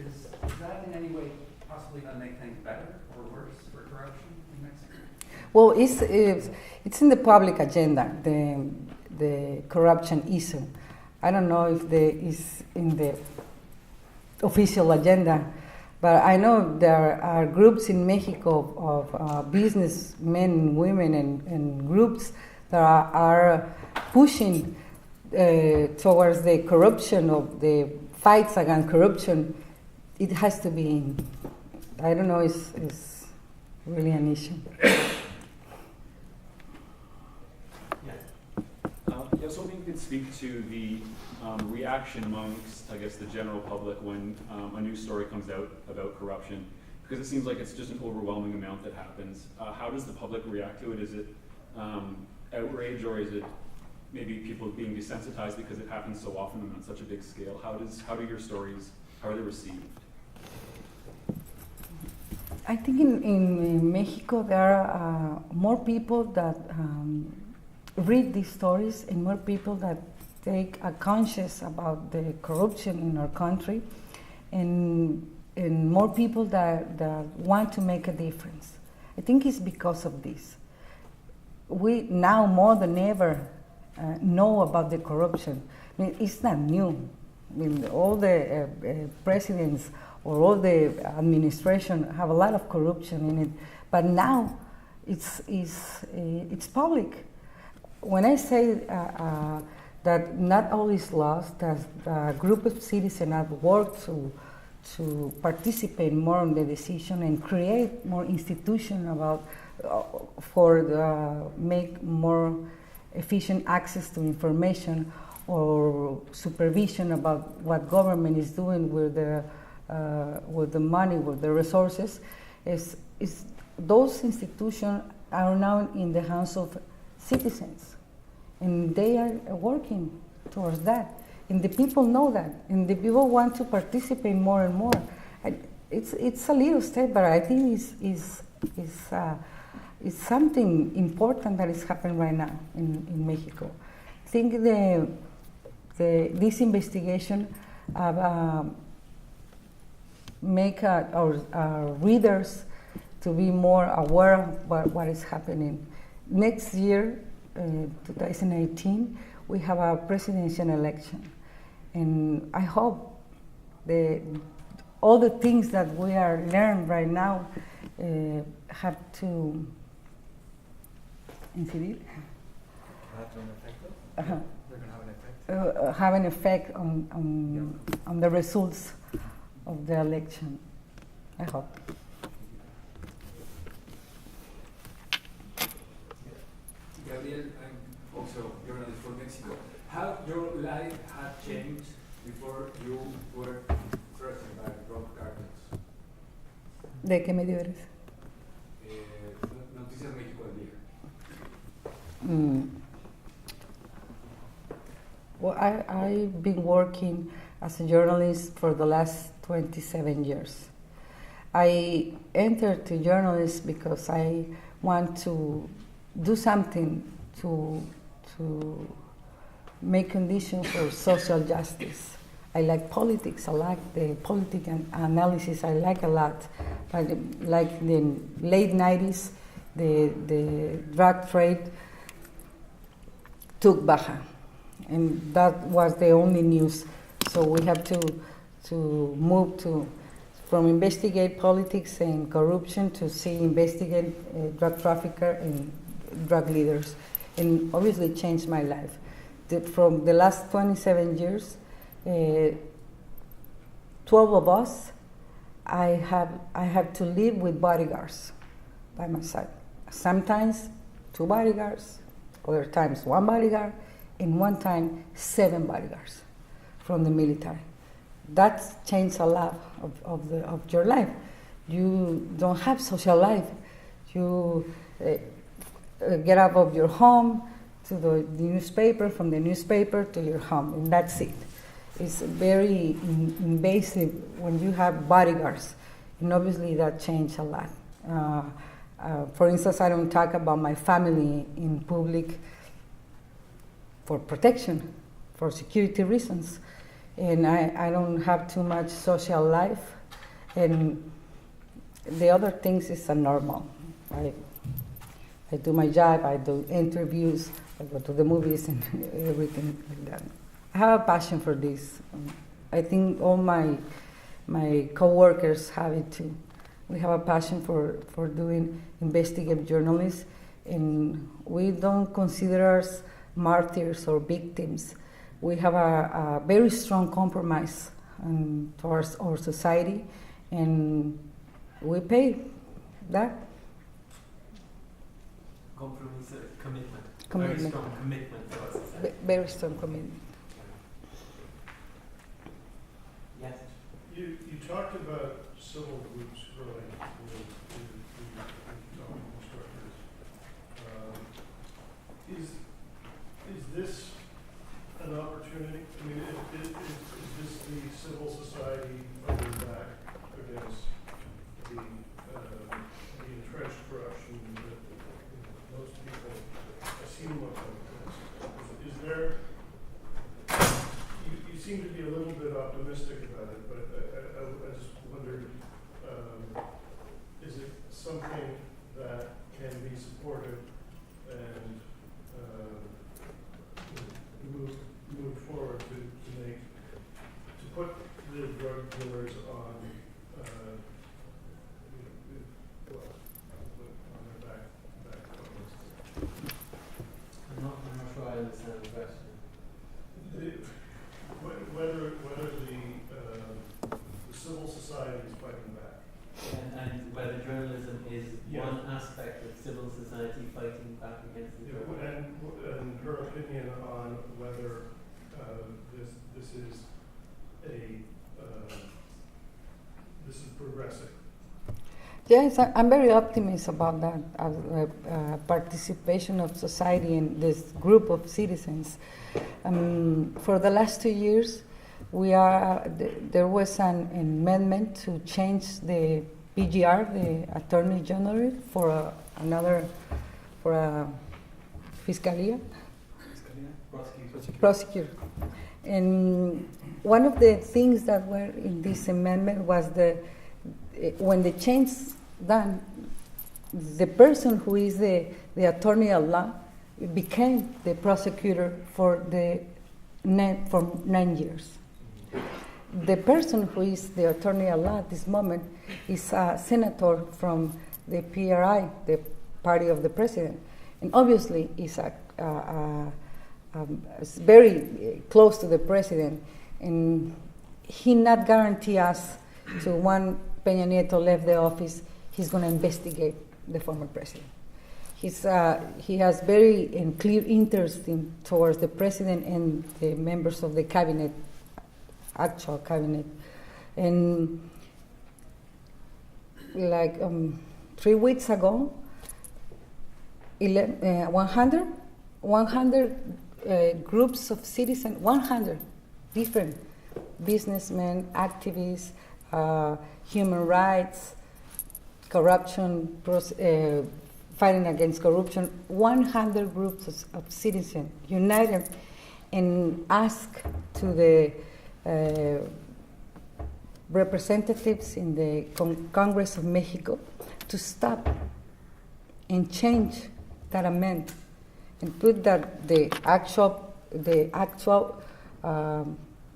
Is that in any way possibly going to make things better or worse for corruption in Mexico? Well, it's in the public agenda. the corruption issue. I don't know if is in the official agenda, but I know there are groups in Mexico of businessmen and women and groups that are pushing towards the corruption, of the fights against corruption. It has to be, I don't know, it's really an issue. I was hoping you could speak to the reaction amongst, I guess, the general public when a news story comes out about corruption, because it seems like it's just an overwhelming amount that happens. How does the public react to it? Is it outrage, or is it maybe people being desensitized because it happens so often and on such a big scale? How do your stories, how are they received? I think in Mexico there are more people that read these stories and more people that are conscious about the corruption in our country, and more people that want to make a difference. I think it's because of this. We now more than ever know about the corruption. I mean, it's not new. I mean, all the presidents or all the administration have a lot of corruption in it, but now it's public. When I say that not all is lost, that a group of citizens have worked to participate more in the decision and create more institution about make more efficient access to information or supervision about what government is doing with the money, with the resources, is those institutions are now in the hands of citizens, and they are working towards that, and the people know that, and the people want to participate more and more. It's a little step, but I think it's something important that is happening right now in Mexico. I think this investigation make our readers to be more aware of what is happening. Next year, 2018, we have a presidential election, and I hope all the things that we are learning right now have to incidir. Have an effect on the results of the election. I hope. Gabriel, I'm also a journalist from Mexico. How your life had changed before you were threatened by drug cartels? ¿De qué medio eres? Noticias México al día. Well, I've been working as a journalist for the last 27 years. I entered to journalism because I want to do something to make conditions for social justice. I like politics. I like the political analysis. I like a lot. Like the late 90s, the drug trade took baja, and that was the only news. So we have to move from investigate politics and corruption to investigate drug trafficker and drug leaders, and obviously changed my life. From the last 27 years, 12 of us, I have to live with bodyguards by my side. Sometimes 2 bodyguards, other times 1 bodyguard, and one time 7 bodyguards from the military. That's changed a lot of your life. You don't have social life. You get out of your home to the newspaper, from the newspaper to your home, and that's it. It's very invasive when you have bodyguards, and obviously that changed a lot. For instance, I don't talk about my family in public for protection, for security reasons, and I don't have too much social life, and the other things is a normal. I I do my job, I do interviews, I go to the movies and everything like that. I have a passion for this. I think all my co-workers have it too. We have a passion for doing investigative journalism, and we don't consider us martyrs or victims. We have a very strong compromise towards our society, and we pay that. Compromise, commitment. Commitment. Very strong commitment to our society. Very strong commitment. Yes. You talked about civil groups earlier with instructors. Is this an opportunity? I mean, is this the civil society fighting back against the entrenched corruption that most people assume of this? Is there? You seem to be a little bit optimistic about it, but I just wondered, is it something that can be supported and move forward to put the drug dealers on on their back foot? I'm not sure I understand the question. Whether the civil society is fighting back. And whether journalism is Yeah. one aspect of civil society fighting back against the government. And her opinion on whether this is progressive. Yes, I'm very optimistic about that participation of society in this group of citizens. For the last 2 years, there was an amendment to change the PGR, the Attorney General, for a Fiscalia. Prosecutor. And one of the things that were in this amendment was when the change done, the person who is the attorney at law became the prosecutor for 9 years. The person who is the attorney at law at this moment is a senator from the PRI, the party of the president, and obviously is very close to the president, and he not guarantee us to when Peña Nieto left the office, he's going to investigate the former president. He has very clear interest towards the president and the members of the cabinet, actual cabinet. And like 3 weeks ago, 100 groups of citizens, 100 different businessmen, activists, human rights, corruption, fighting against corruption, 100 groups of citizens united and asked to the representatives in the Congress of Mexico to stop and change that amendment and put that the actual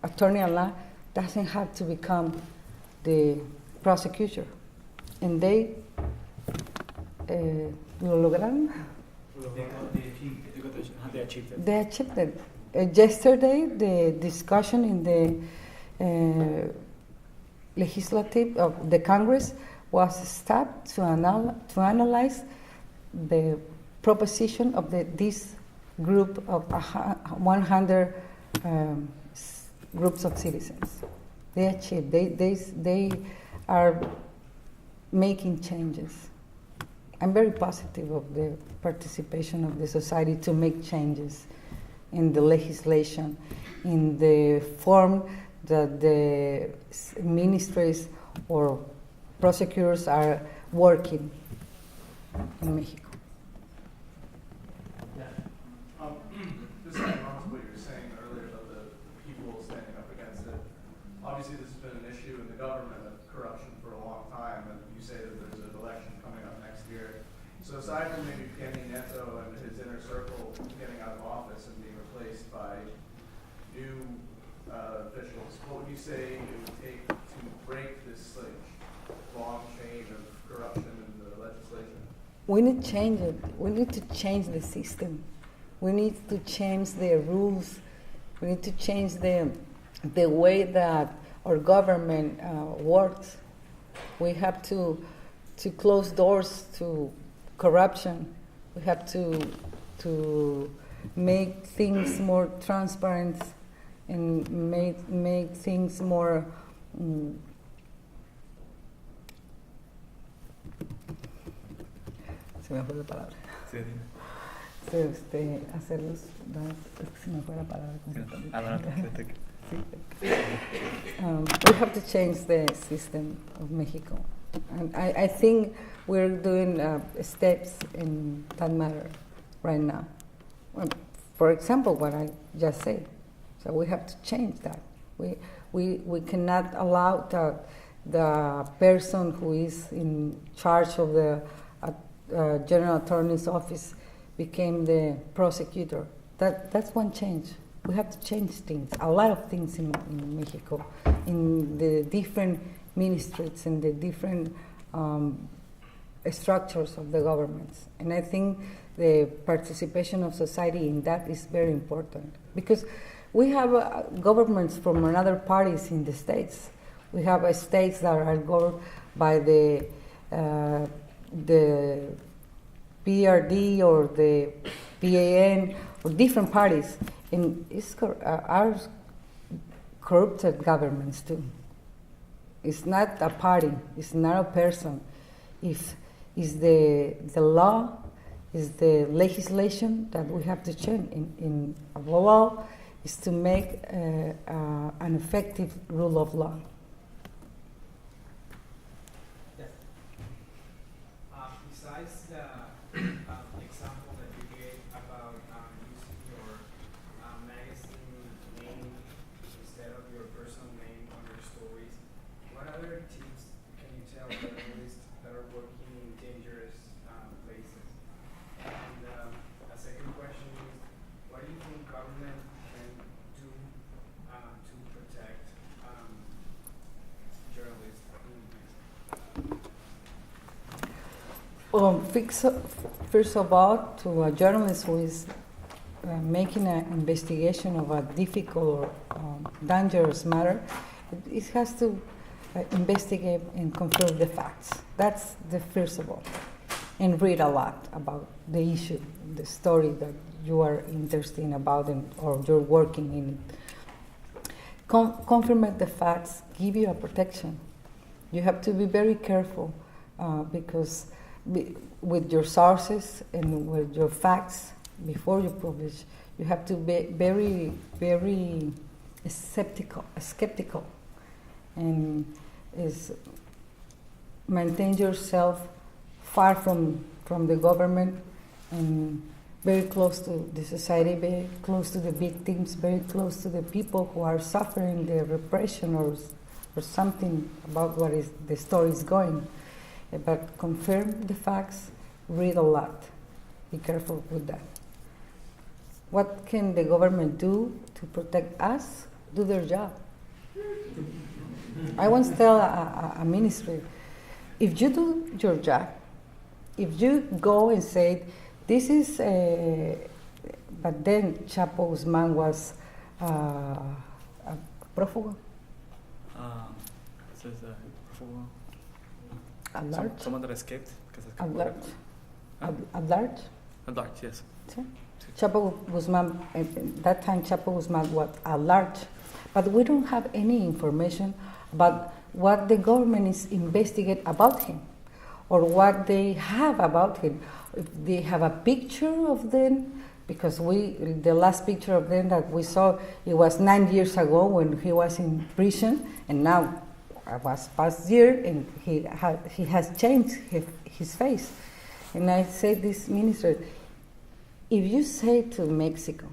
attorney at law doesn't have to become the prosecutor. And they lo lograron. They achieved it. Yesterday, the discussion in the legislative of the Congress was stopped to analyze the proposition of this group of 100 groups of citizens. They achieved. They are making changes. I'm very positive of the participation of the society to make changes in the legislation, in the form that the ministries or prosecutors are working in Mexico. This kind of on to what you were saying earlier about the people standing up against it. Obviously, this has been an issue in the government of corruption for a long time, and you say that there's an election coming up next year. So aside from maybe Penny Neto and his inner circle getting out of office and being replaced by new officials, what would you say it would take to break this long chain of corruption in the legislation? We need to change it. We need to change the system. We need to change the rules. We need to change the way that our government works. We have to close doors to corruption. We have to make things more transparent and make things more se me fue la palabra. Sí, dime. Hacerlos, se me fue la palabra completamente. We have to change the system of Mexico. And I think we're doing steps in that matter right now. Well, for example, what I just said. So we have to change that. We cannot allow the person who is in charge of the General Attorney's Office became the prosecutor. That's one change. We have to change things, a lot of things in Mexico, in the different ministries and the different structures of the governments. And I think the participation of society in that is very important because we have governments from another parties in the states. We have states that are governed by the PRD or the PAN or different parties. And are corrupted governments too. It's not a party, it's not a person. It's the law, is the legislation that we have to change. In the law is to make an effective rule of law. Yes. Besides the example that you gave about using your magazine name instead of your personal name on your stories, what other tips can you tell journalists that are working in dangerous places? And a second question is, what do you think government can do to protect journalists in Mexico? First of all, to a journalist who is making an investigation of a difficult or dangerous matter, it has to investigate and confirm the facts. That's the first of all. And read a lot about the issue, the story that you are interested in about or you're working in it. Confirm the facts, give you a protection. You have to be very careful because with your sources and with your facts before you publish, you have to be very, very skeptical, and maintain yourself far from the government and very close to the society, very close to the victims, very close to the people who are suffering the repression or something about what is the story is going. But confirm the facts, read a lot. Be careful with that. What can the government do to protect us? Do their job. I once tell a ministry, if you do your job, if you go and say, this is, but then Chapo Guzman was a prófugo. This is a prófugo. At large? Someone that escaped. At large? At large? At large, yes. Sí. Chapo Guzman, at that time Chapo Guzman was at large, but we don't have any information about what the government is investigating about him or what they have about him. If they have a picture of them, because the last picture of them that we saw, it was 9 years ago when he was in prison, and now it was past year and he has changed his face. And I say this minister, if you say to Mexico,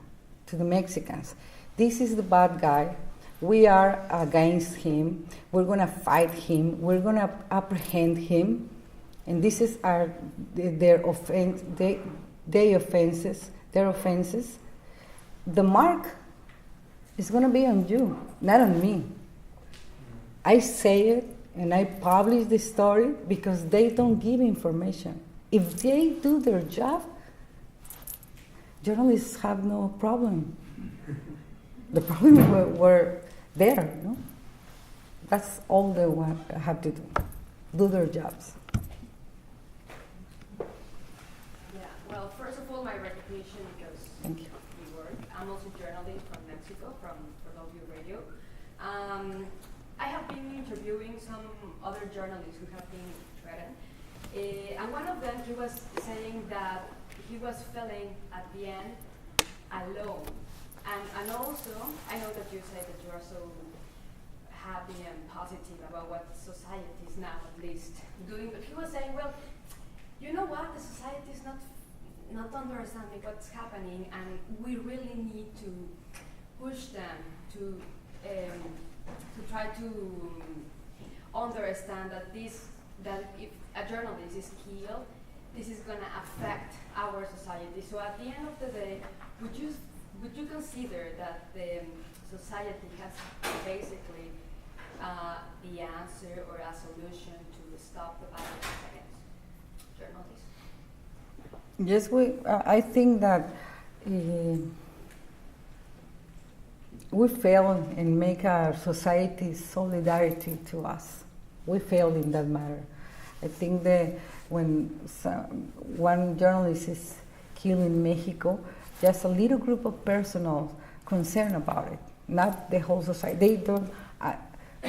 to the Mexicans, this is the bad guy, we are against him, we're going to fight him, we're going to apprehend him, and this is their offenses, the mark is going to be on you, not on me. I say it and I publish the story because they don't give information. If they do their job, journalists have no problem. The problem were there, no? That's all they have to do their jobs. Yeah, well, first of all, my reputation because Thank you. we work. I'm also a journalist from Mexico, from Colombia Radio. I have been interviewing some other journalists who have been threatened. And one of them, he was saying that he was feeling at the end alone. And also, I know that you say that you are so happy and positive about what society is now at least doing, but he was saying, well, you know what, the society is not understanding what's happening, and we really need to push them to try to understand that if a journalist is killed, this is going to affect our society. So at the end of the day, would you consider that the society has basically the answer or a solution to stop the violence against journalists? Yes, I think that we fail in make our society solidarity to us. We failed in that matter. I think that when one journalist is killed in Mexico, just a little group of personnel concerned about it, not the whole society.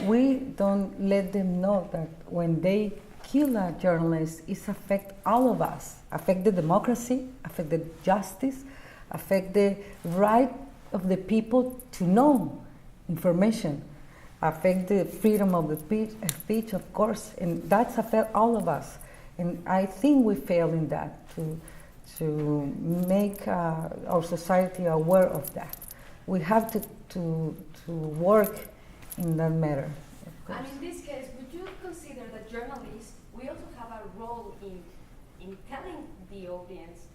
We don't let them know that when they kill a journalist, it affects all of us. Affect the democracy, affect the justice, affect the right of the people to know information, affect the freedom of the speech, of course, and that's affect all of us. And I think we fail in that, to make our society aware of that. We have to work in that matter. And in this case, would you consider that journalists, we also have a role in telling the audience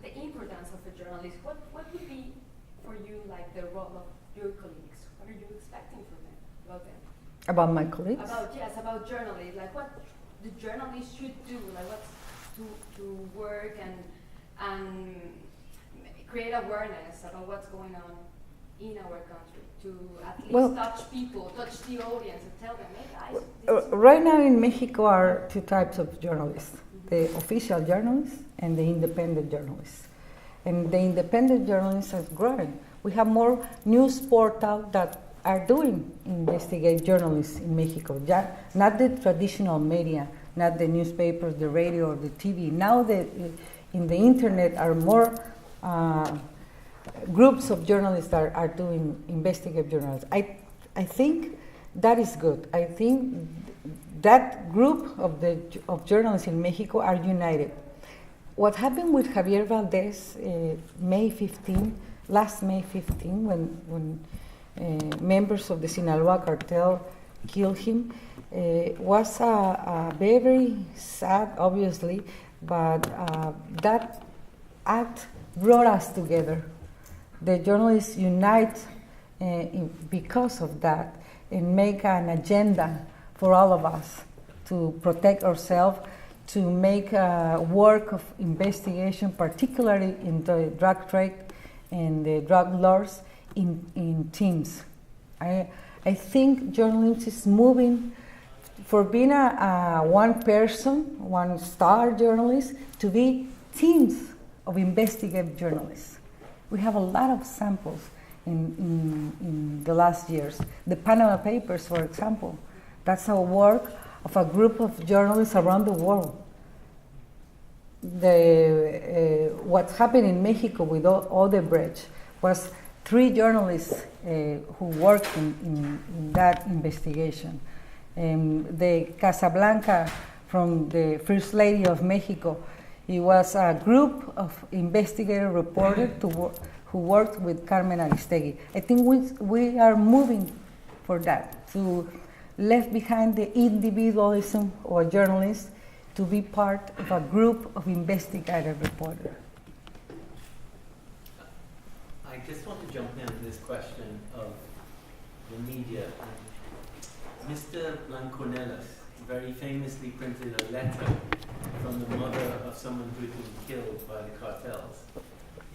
the importance of a journalist? What would be for you like the role of your colleagues? What are you expecting from them, about them? About my colleagues? About journalists, like what the journalists should do, like what to work and create awareness about what's going on in our country, to at least touch people, touch the audience, and tell them, hey guys. Right now in Mexico are two types of journalists: the official journalists and the independent journalists. And the independent journalists have grown. We have more news portals that are doing investigate journalists in Mexico. Not the traditional media, not the newspapers, the radio, or the TV. Now in the internet are more groups of journalists that are doing investigative journalism. I think that is good. I think that group of journalists in Mexico are united. What happened with Javier Valdez last May 15, when members of the Sinaloa cartel killed him, was very sad, obviously, but that act brought us together. The journalists unite because of that and make an agenda for all of us to protect ourselves, to make work of investigation, particularly in the drug trade and the drug lords, in teams. I think journalism is moving for being a one person, one star journalist, to be teams of investigative journalists. We have a lot of samples in the last years. The Panama Papers, for example, that's our work of a group of journalists around the world. What happened in Mexico with Odebrecht was 3 journalists who worked in that investigation. The Casablanca from the First Lady of Mexico, it was a group of investigative reporters who worked with Carmen Aristegui. I think we are moving for that, to left behind the individualism of a journalist to be part of a group of investigative reporters? I just want to jump into this question of the media. Mr. Blancornelas very famously printed a letter from the mother of someone who had been killed by the cartels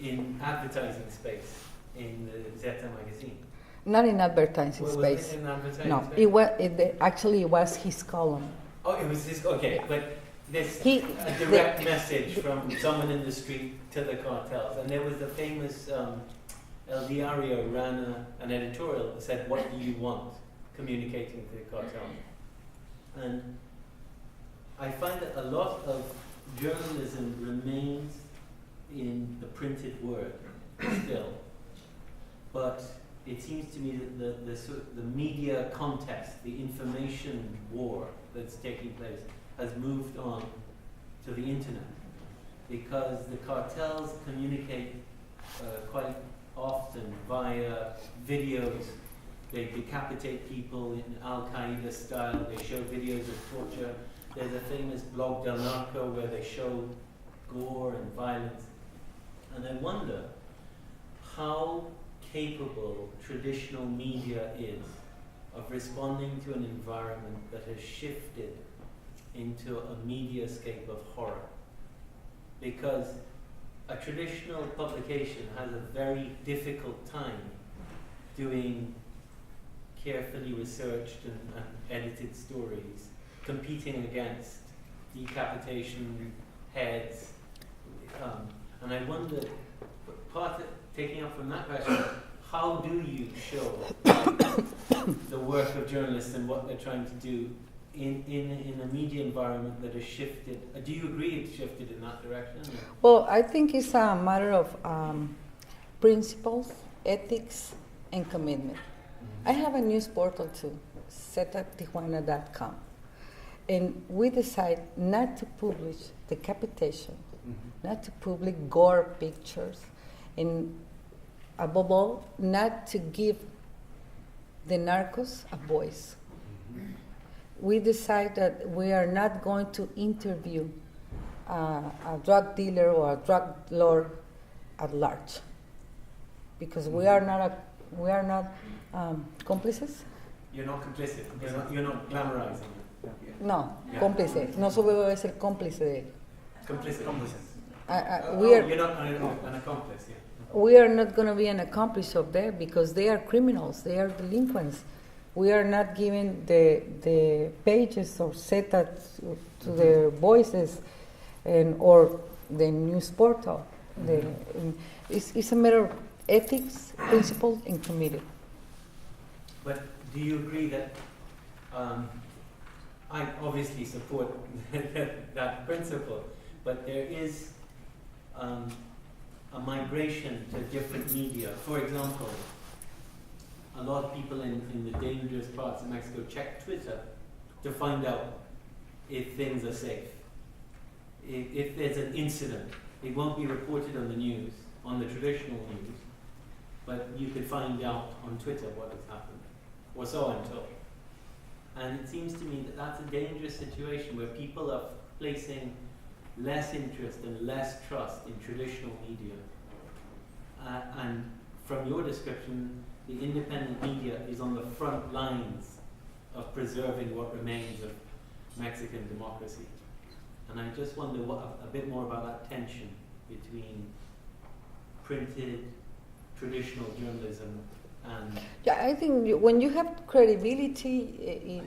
in advertising space in the ZETA magazine. Not in advertising Was space. it in advertising No, space? Actually it was his column. Oh, it was this, okay, but this, He- a direct message from someone in the street to the cartels. And there was the famous, El Diario ran an editorial that said, "What do you want?" communicating to the cartels. And I find that a lot of journalism remains in the printed word still. But it seems to me that the media contest, the information war that's taking place, has moved on to the internet, because the cartels communicate quite often via videos. They decapitate people in Al-Qaeda style. They show videos of torture. There's a famous blog Del Narco where they show gore and violence. And I wonder how capable traditional media is of responding to an environment that has shifted into a mediascape of horror. Because a traditional publication has a very difficult time doing carefully researched and edited stories, competing against decapitation heads. And I wonder, taking up from that question, how do you show the work of journalists and what they're trying to do in a media environment that has shifted? Do you agree it's shifted in that direction? Well, I think it's a matter of principles, ethics, and commitment. I have a news portal too, ZETA.Tijuana.com. And we decide not to publish decapitation, not to publish gore pictures, and above all, not to give the narcos a voice. We decide that we are not going to interview a drug dealer or a drug lord at large, because we are not cómplices. You're not complicit. You're not glamorizing it. No, cómplice. No se puede ser cómplice de él. Complicit. You're not an accomplice. Yeah. We are not going to be an accomplice of them because they are criminals. They are delinquents. We are not giving the pages or ZETA to their voices, or the news portal. It's a matter of ethics, principles, and commitment. But do you agree that I obviously support that principle, but there is a migration to different media? For example, a lot of people in the dangerous parts of Mexico check Twitter to find out if things are safe. If there's an incident, it won't be reported on the news, on the traditional news, but you could find out on Twitter what has happened, or so I'm told. And it seems to me that that's a dangerous situation where people are placing less interest and less trust in traditional media. And from your description, the independent media is on the front lines of preserving what remains of Mexican democracy. And I just wonder a bit more about that tension between printed, traditional journalism and... Yeah, I think when you have credibility,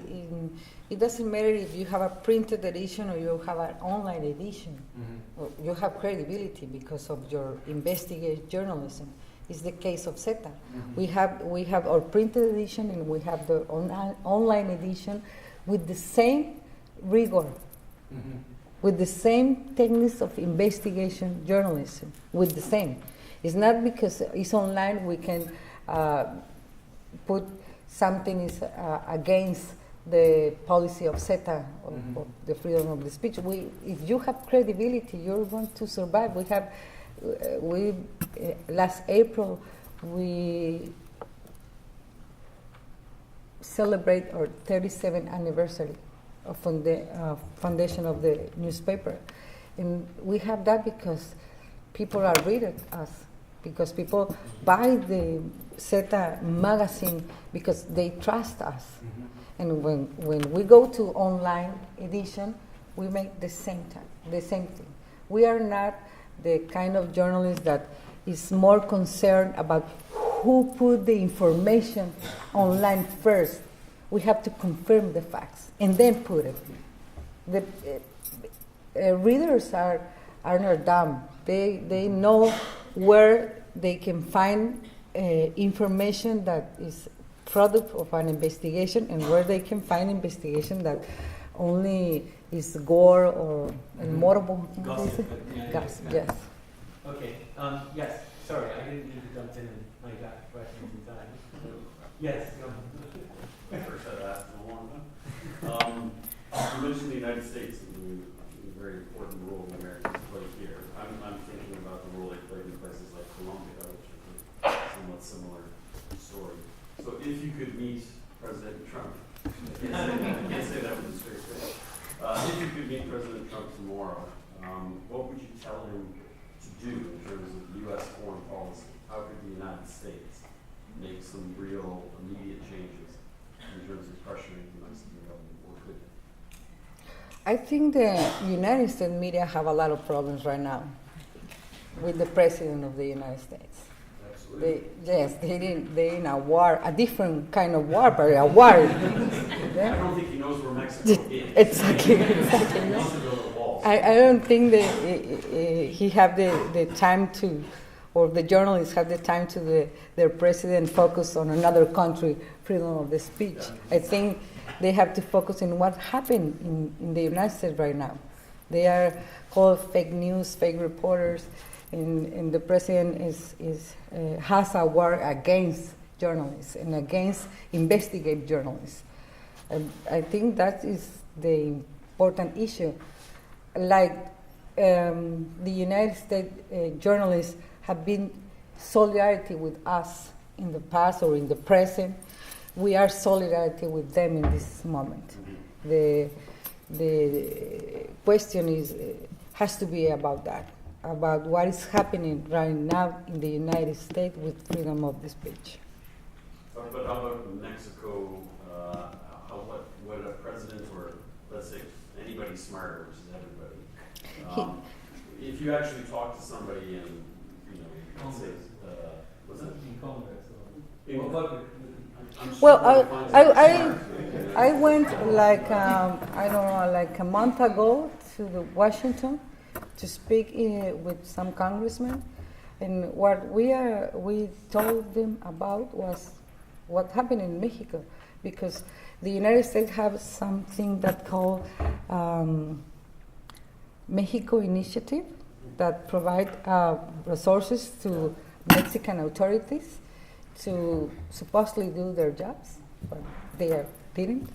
it doesn't matter if you have a printed edition or you have an online edition. Mm-hmm. You have credibility because of your investigative journalism. It's the case of ZETA. Mm-hmm. We have our printed edition and we have the online edition with the same rigor, mm-hmm. with the same techniques of investigation journalism, with the same. It's not because it's online we can put something is against the policy of ZETA, of the freedom of the speech. If you have credibility, you're going to survive. Last April, we celebrate our 37th anniversary foundation of the newspaper. And we have that because people are reading us, because people buy the ZETA magazine because they trust us. And when we go to online edition, we make the same thing. We are not the kind of journalist that is more concerned about who put the information online first. We have to confirm the facts and then put it. The readers are not dumb. They know where they can find information that is product of an investigation and where they can find investigation that only is gore or morbo. Gossip. Gossip, yes. Okay. Yes. Sorry, I didn't mean to jump in and make that question in time. Yes. Go ahead. First, I'd ask one. You mentioned the United States and the very important role the Americans play here. I'm thinking about the role they played in places like Colombia, which is a somewhat similar story. So, if you could meet President Trump, I can't say that with a straight face. If you could meet President Trump tomorrow, what would you tell him to do in terms of U.S. foreign policy? How could the United States make some real immediate changes in terms of pressuring the Mexican government, or could they? I think the United States media have a lot of problems right now with the President of the United States. They're in a war, a different kind of war, but a war. I don't think he knows where Mexico is. Exactly. I don't think that he have the time to, or the journalists have the time to their president focus on another country, freedom of the speech. I think they have to focus on what happened in the United States right now. They are called fake news, fake reporters, and the president has a war against journalists and against investigative journalists. I think that is the important issue. Like the United States journalists have been solidarity with us in the past or in the present. We are solidarity with them in this moment. The question has to be about that, about what is happening right now in the United States with freedom of the speech. But how about Mexico? What a president, or let's say anybody smarter, which is everybody. If you actually talk to somebody and let's say, was it in Congress? Well, I went like I don't know, like a month ago to Washington to speak with some congressmen, and what we told them about was what happened in Mexico, because the United States have something that called Mexico Initiative that provide resources to Mexican authorities to supposedly do their jobs, but they didn't.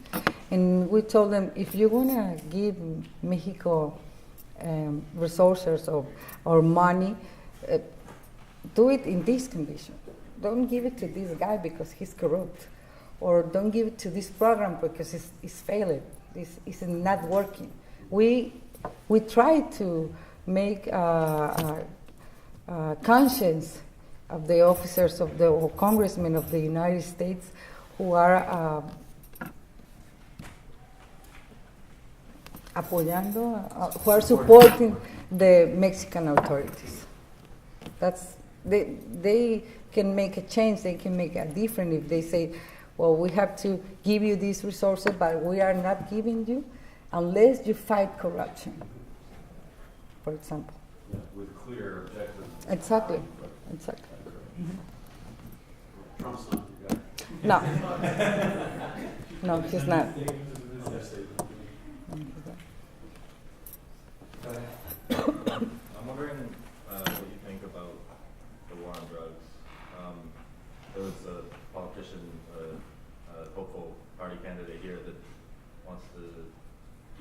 And we told them, if you want to give Mexico resources or money, do it in this condition. Don't give it to this guy because he's corrupt, or don't give it to this program because it's failing. It's not working. We try to make conscience of the officers of or congressmen of the United States who are who are supporting the Mexican authorities. They can make a change. They can make a difference if they say, well, we have to give you these resources, but we are not giving you unless you fight corruption, for example. Yeah, with clear objectives. Exactly. Trump's not your guy. No, he's not. I'm wondering what you think about the war on drugs. There was a politician, a hopeful party candidate here that wants to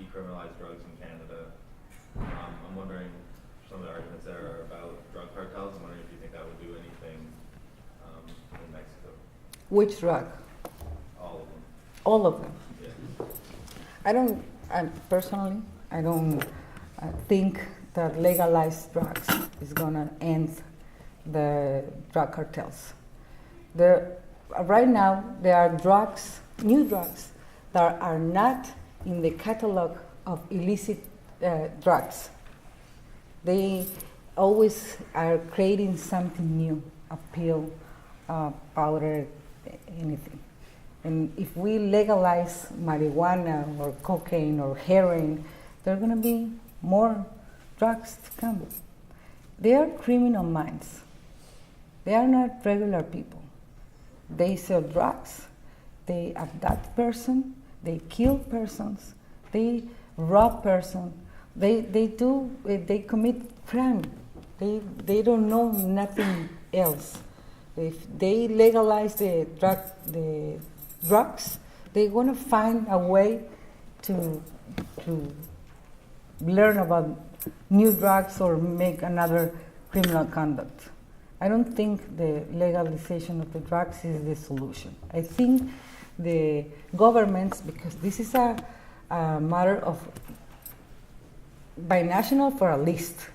decriminalize drugs in Canada. I'm wondering, some of the arguments there are about drug cartels. I'm wondering if you think that would do anything in Mexico. Which drug? All of them. All of them. Yeah. I don't Personally, I don't think that legalized drugs is going to end the drug cartels. Right now, there are drugs, new drugs, that are not in the catalog of illicit drugs. They always are creating something new, a pill, powder, anything. And if we legalize marijuana or cocaine or heroin, there are going to be more drugs to come. They are criminal minds. They are not regular people. They sell drugs, they abduct persons, they kill persons, they rob persons, they commit crime. They don't know nothing else. If they legalize the drugs, they're going to find a way to learn about new drugs or make another criminal conduct. I don't think the legalization of the drugs is the solution. I think the governments, because this is a matter of binational for a list,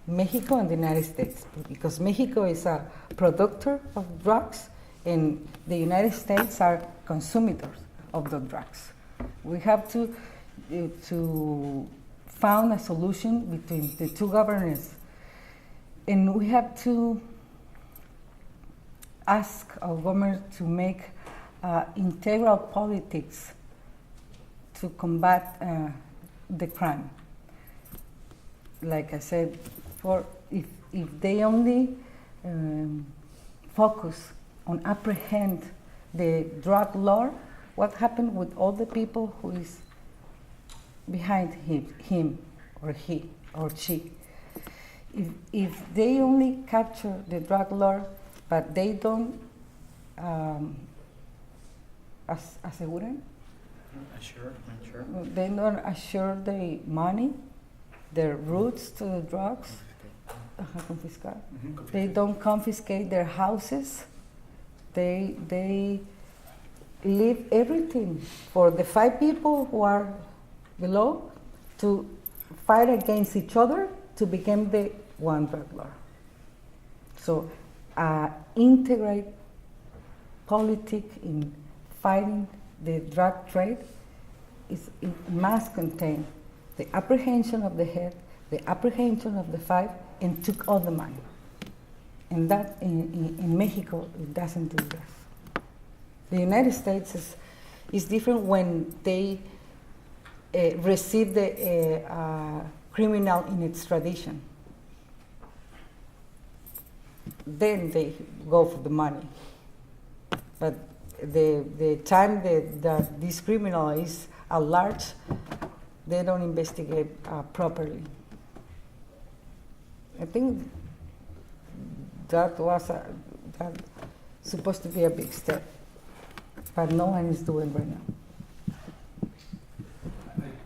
Mexico and the United States, because Mexico is a producer of drugs and the United States are consumers of the drugs. We have to find a solution between the two governments, and we have to ask our government to make integral politics to combat the crime. Like I said, if they only focus on apprehend the drug lord, what happened with all the people who is behind him or he or she? If they only capture the drug lord, but they don't aseguran? Assure. They don't assure the money, their routes to the drugs. Confiscar. They don't confiscate their houses. They leave everything for the 5 people who are below to fight against each other to become the one drug lord. So integrate politics in fighting the drug trade it must contain the apprehension of the head, the apprehension of the 5, and took all the money. And that in Mexico, it doesn't do that. The United States is different when they receive the criminal in its tradition. Then they go for the money. But the time that this criminal is at large, they don't investigate properly. I think that was supposed to be a big step, but no one is doing right now.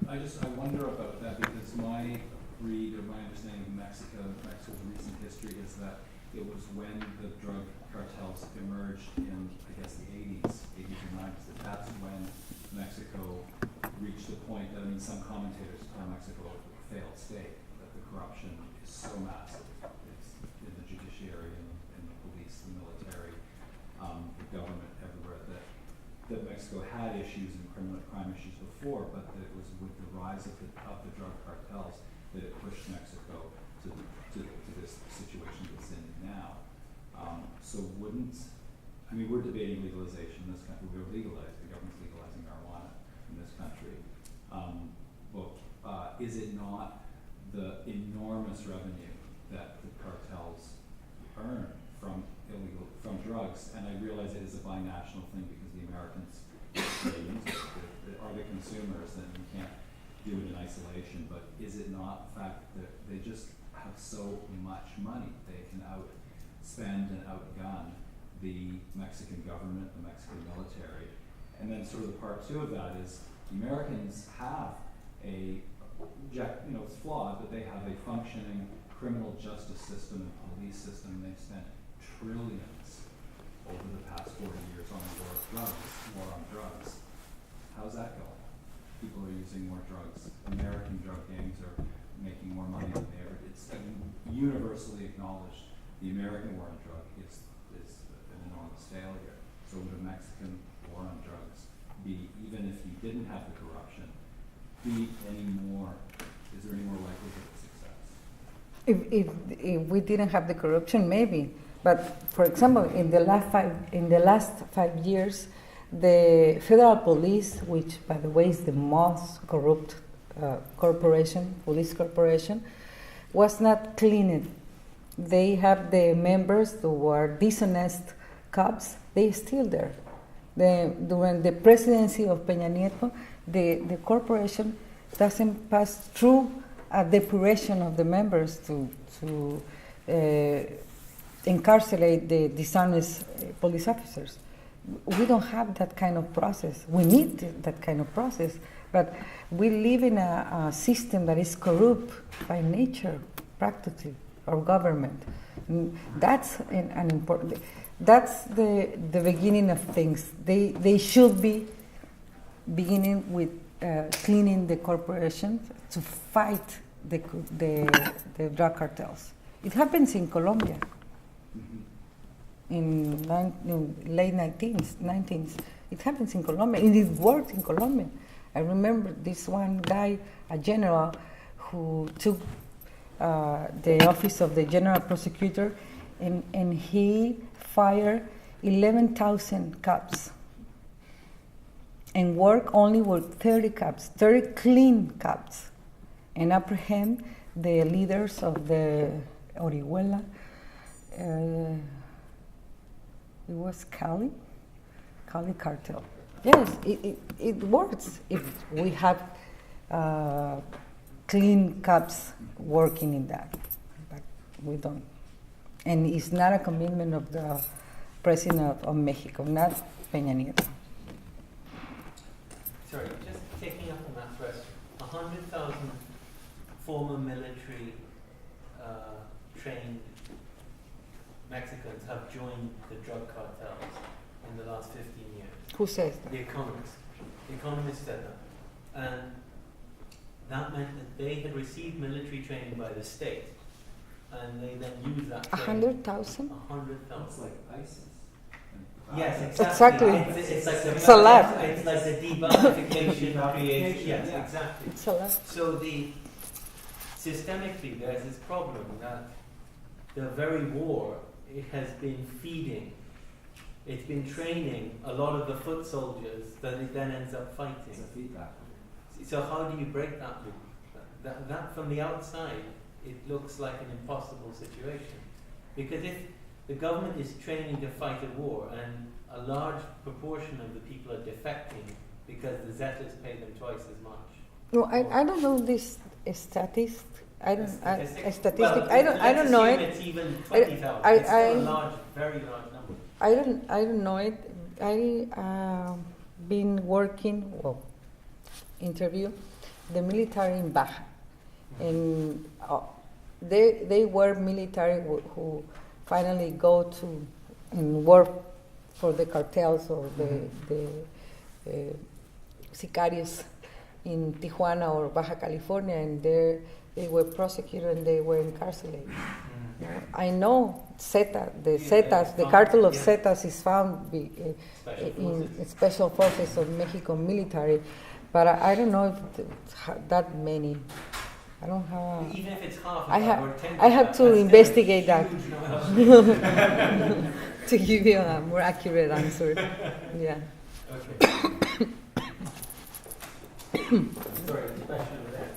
I wonder about that because my read or my understanding of Mexico's recent history is that it was when the drug cartels emerged in, I guess, the 80s or 90s, that's when Mexico reached the point that, some commentators call Mexico a failed state, that the corruption is so massive. It's in the judiciary, in the police, the military, the government, everywhere, that Mexico had issues and crime issues before, but that it was with the rise of the drug cartels that it pushed Mexico to this situation it's in now. So we're debating legalization in this country. The government's legalizing marijuana in this country. Is it not the enormous revenue that the cartels earn from drugs? And I realize it is a binational thing because the Americans are the consumers, and you can't do it in isolation. But is it not the fact that they just have so much money they can outspend and outgun the Mexican government, the Mexican military? And then sort of the part 2 of that is the Americans have it's flawed, but they have a functioning criminal justice system and police system. They've spent trillions over the past 40 years on war on drugs. How's that going? people are using more drugs. American drug gangs are making more money than they ever did. It's universally acknowledged. The American war on drug is an enormous failure. So would a Mexican war on drugs be, even if you didn't have the corruption, be any more, is there any more likelihood of success? If we didn't have the corruption, maybe. But for example, in the last 5 years, the federal police, which by the way is the most corrupt police corporation, was not cleaned. They have the members who are dishonest cops. They still there. During the presidency of Peña Nieto, the corporation doesn't pass through a depuration of the members to incarcerate the dishonest police officers. We don't have that kind of process. We need that kind of process, but we live in a system that is corrupt by nature, practically, our government. That's an important. That's the beginning of things. They should be beginning with cleaning the corporations to fight the drug cartels. It happens in Colombia. In late 19th, it happens in Colombia, and it worked in Colombia. I remember this one guy, a general, who took the office of the general prosecutor, and he fired 11,000 cops and worked only with 30 cops, 30 clean cops, and apprehend the leaders of the Orihuela. It was Cali cartel. Yes, it works if we have clean cops working in that, but we don't. And it's not a commitment of the president of Mexico, not Peña Nieto. Sorry, just taking up on that question. 100,000 former military trained Mexicans have joined the drug cartels in the last 15 years. Who says that? The Economist. The Economist said that. And that meant that they had received military training by the state, and they then used that training. 100,000? 100,000. It's like ISIS. Yes, exactly. It's like it's a lot. It's like the debulkification creation. Yes, yeah. exactly. It's a lot. So systemically, there's this problem that the very war, it has been feeding, it's been training a lot of the foot soldiers that it then ends up fighting. It's a feedback. So how do you break that loop? That from the outside, it looks like an impossible situation. Because if the government is training to fight a war and a large proportion of the people are defecting because the Zetas pay them twice as much. No, I don't know this statistic. I don't know it. It's even 20,000. It's still a large, very large number. I don't know it. I been working, interview the military in Baja, and they were military who finally go to and work for the cartels or the sicarios in Tijuana or Baja California, and they were prosecuted and they were incarcerated. I know ZETA, the Zetas, the cartel of Zetas is found in Special Forces of Mexico military, but I don't know if it's that many. I don't have. Even if it's half, I have to investigate that to give you a more accurate answer. Yeah. Okay. Sorry, the question over there.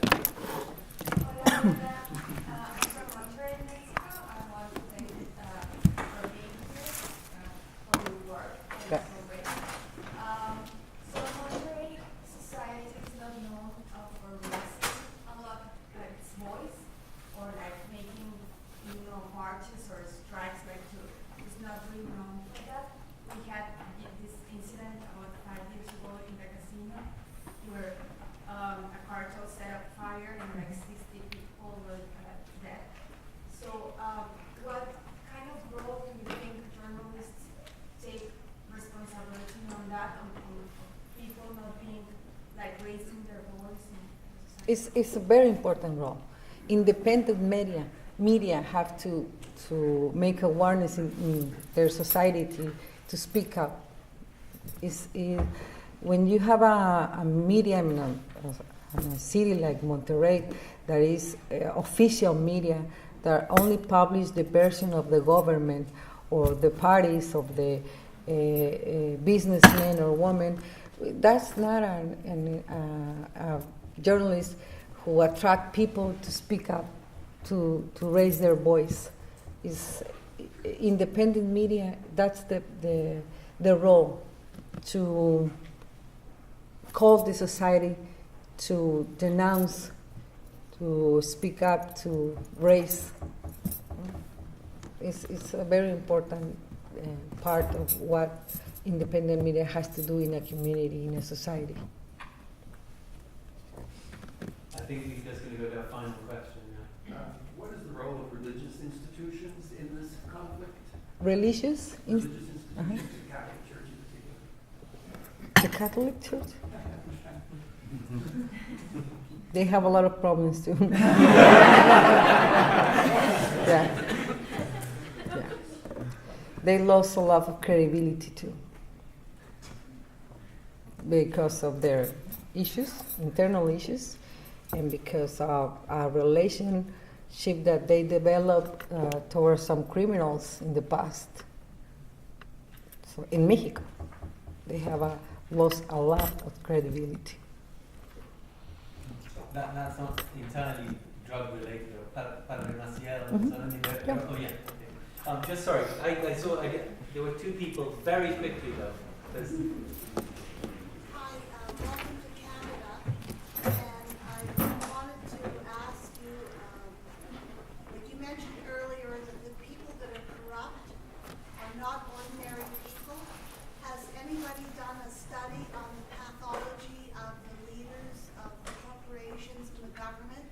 People not being like raising their It's a very important role. Independent media have to make awareness in their society to speak up. When you have a media in a city like Monterrey, that is official media that only publish the version of the government or the parties of the businessman or woman, that's not a journalist who attract people to speak up, to raise their voice. Is independent media, that's the role, to call the society, to denounce, to speak up, to raise. It's a very important part of what independent media has to do in a community, in a society. I think we're just going to go to our final question now. What is the role of religious institutions in this conflict? Religious? Religious institutions, the Catholic Church in particular. The Catholic Church? They have a lot of problems too. Yeah. They lost a lot of credibility too because of their issues, internal issues, and because of a relationship that they developed towards some criminals in the past. So in Mexico, they have lost a lot of credibility. That's not entirely drug related or paranacial. Mm-hmm. Yeah. Oh yeah. Okay. Just sorry. I saw. There were two people very quickly though. Hi, welcome to Canada. And I wanted to ask you, like you mentioned earlier, that the people that are corrupt are not ordinary people. Has anybody done a study on the pathology of the leaders of the corporations and the government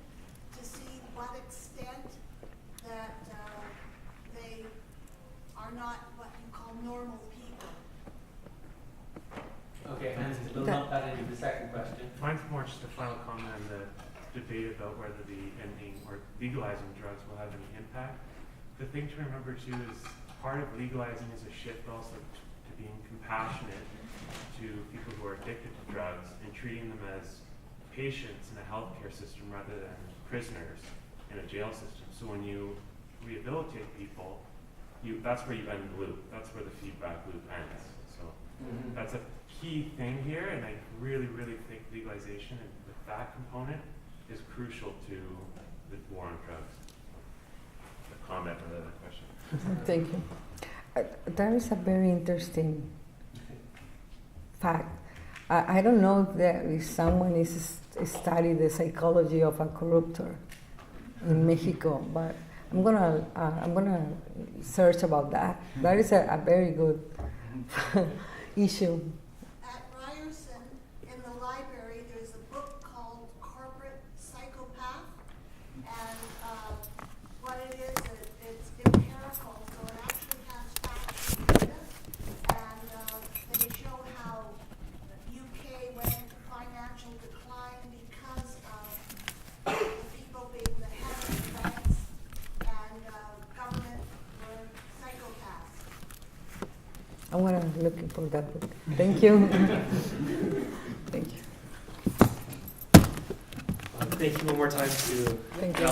to see what extent that they are not what you call normal people? Okay, and we'll lump that into the second question. Mine's more just a final comment on the debate about whether the ending or legalizing drugs will have any impact. The thing to remember too is part of legalizing is a shift also to being compassionate to people who are addicted to drugs and treating them as patients in a healthcare system rather than prisoners in a jail system. So when you rehabilitate people, that's where you end the loop. That's where the feedback loop ends. So that's a key thing here, and I really, really think legalization and with that component is crucial to the war on drugs. A comment rather than a question. Thank you. That is a very interesting fact. I don't know if someone is studying the psychology of a corruptor in Mexico, but I'm gonna search about that. That is a very good issue. At Ryerson, in the library, there's a book called Corporate Psychopath, and what it is, it's empirical, so it actually has factual data, and they show how the UK went into financial decline because of the people being the head of the banks, and government were psychopaths. I want to look for that book. Thank you. Thank you. Thank you one more time to Thank you.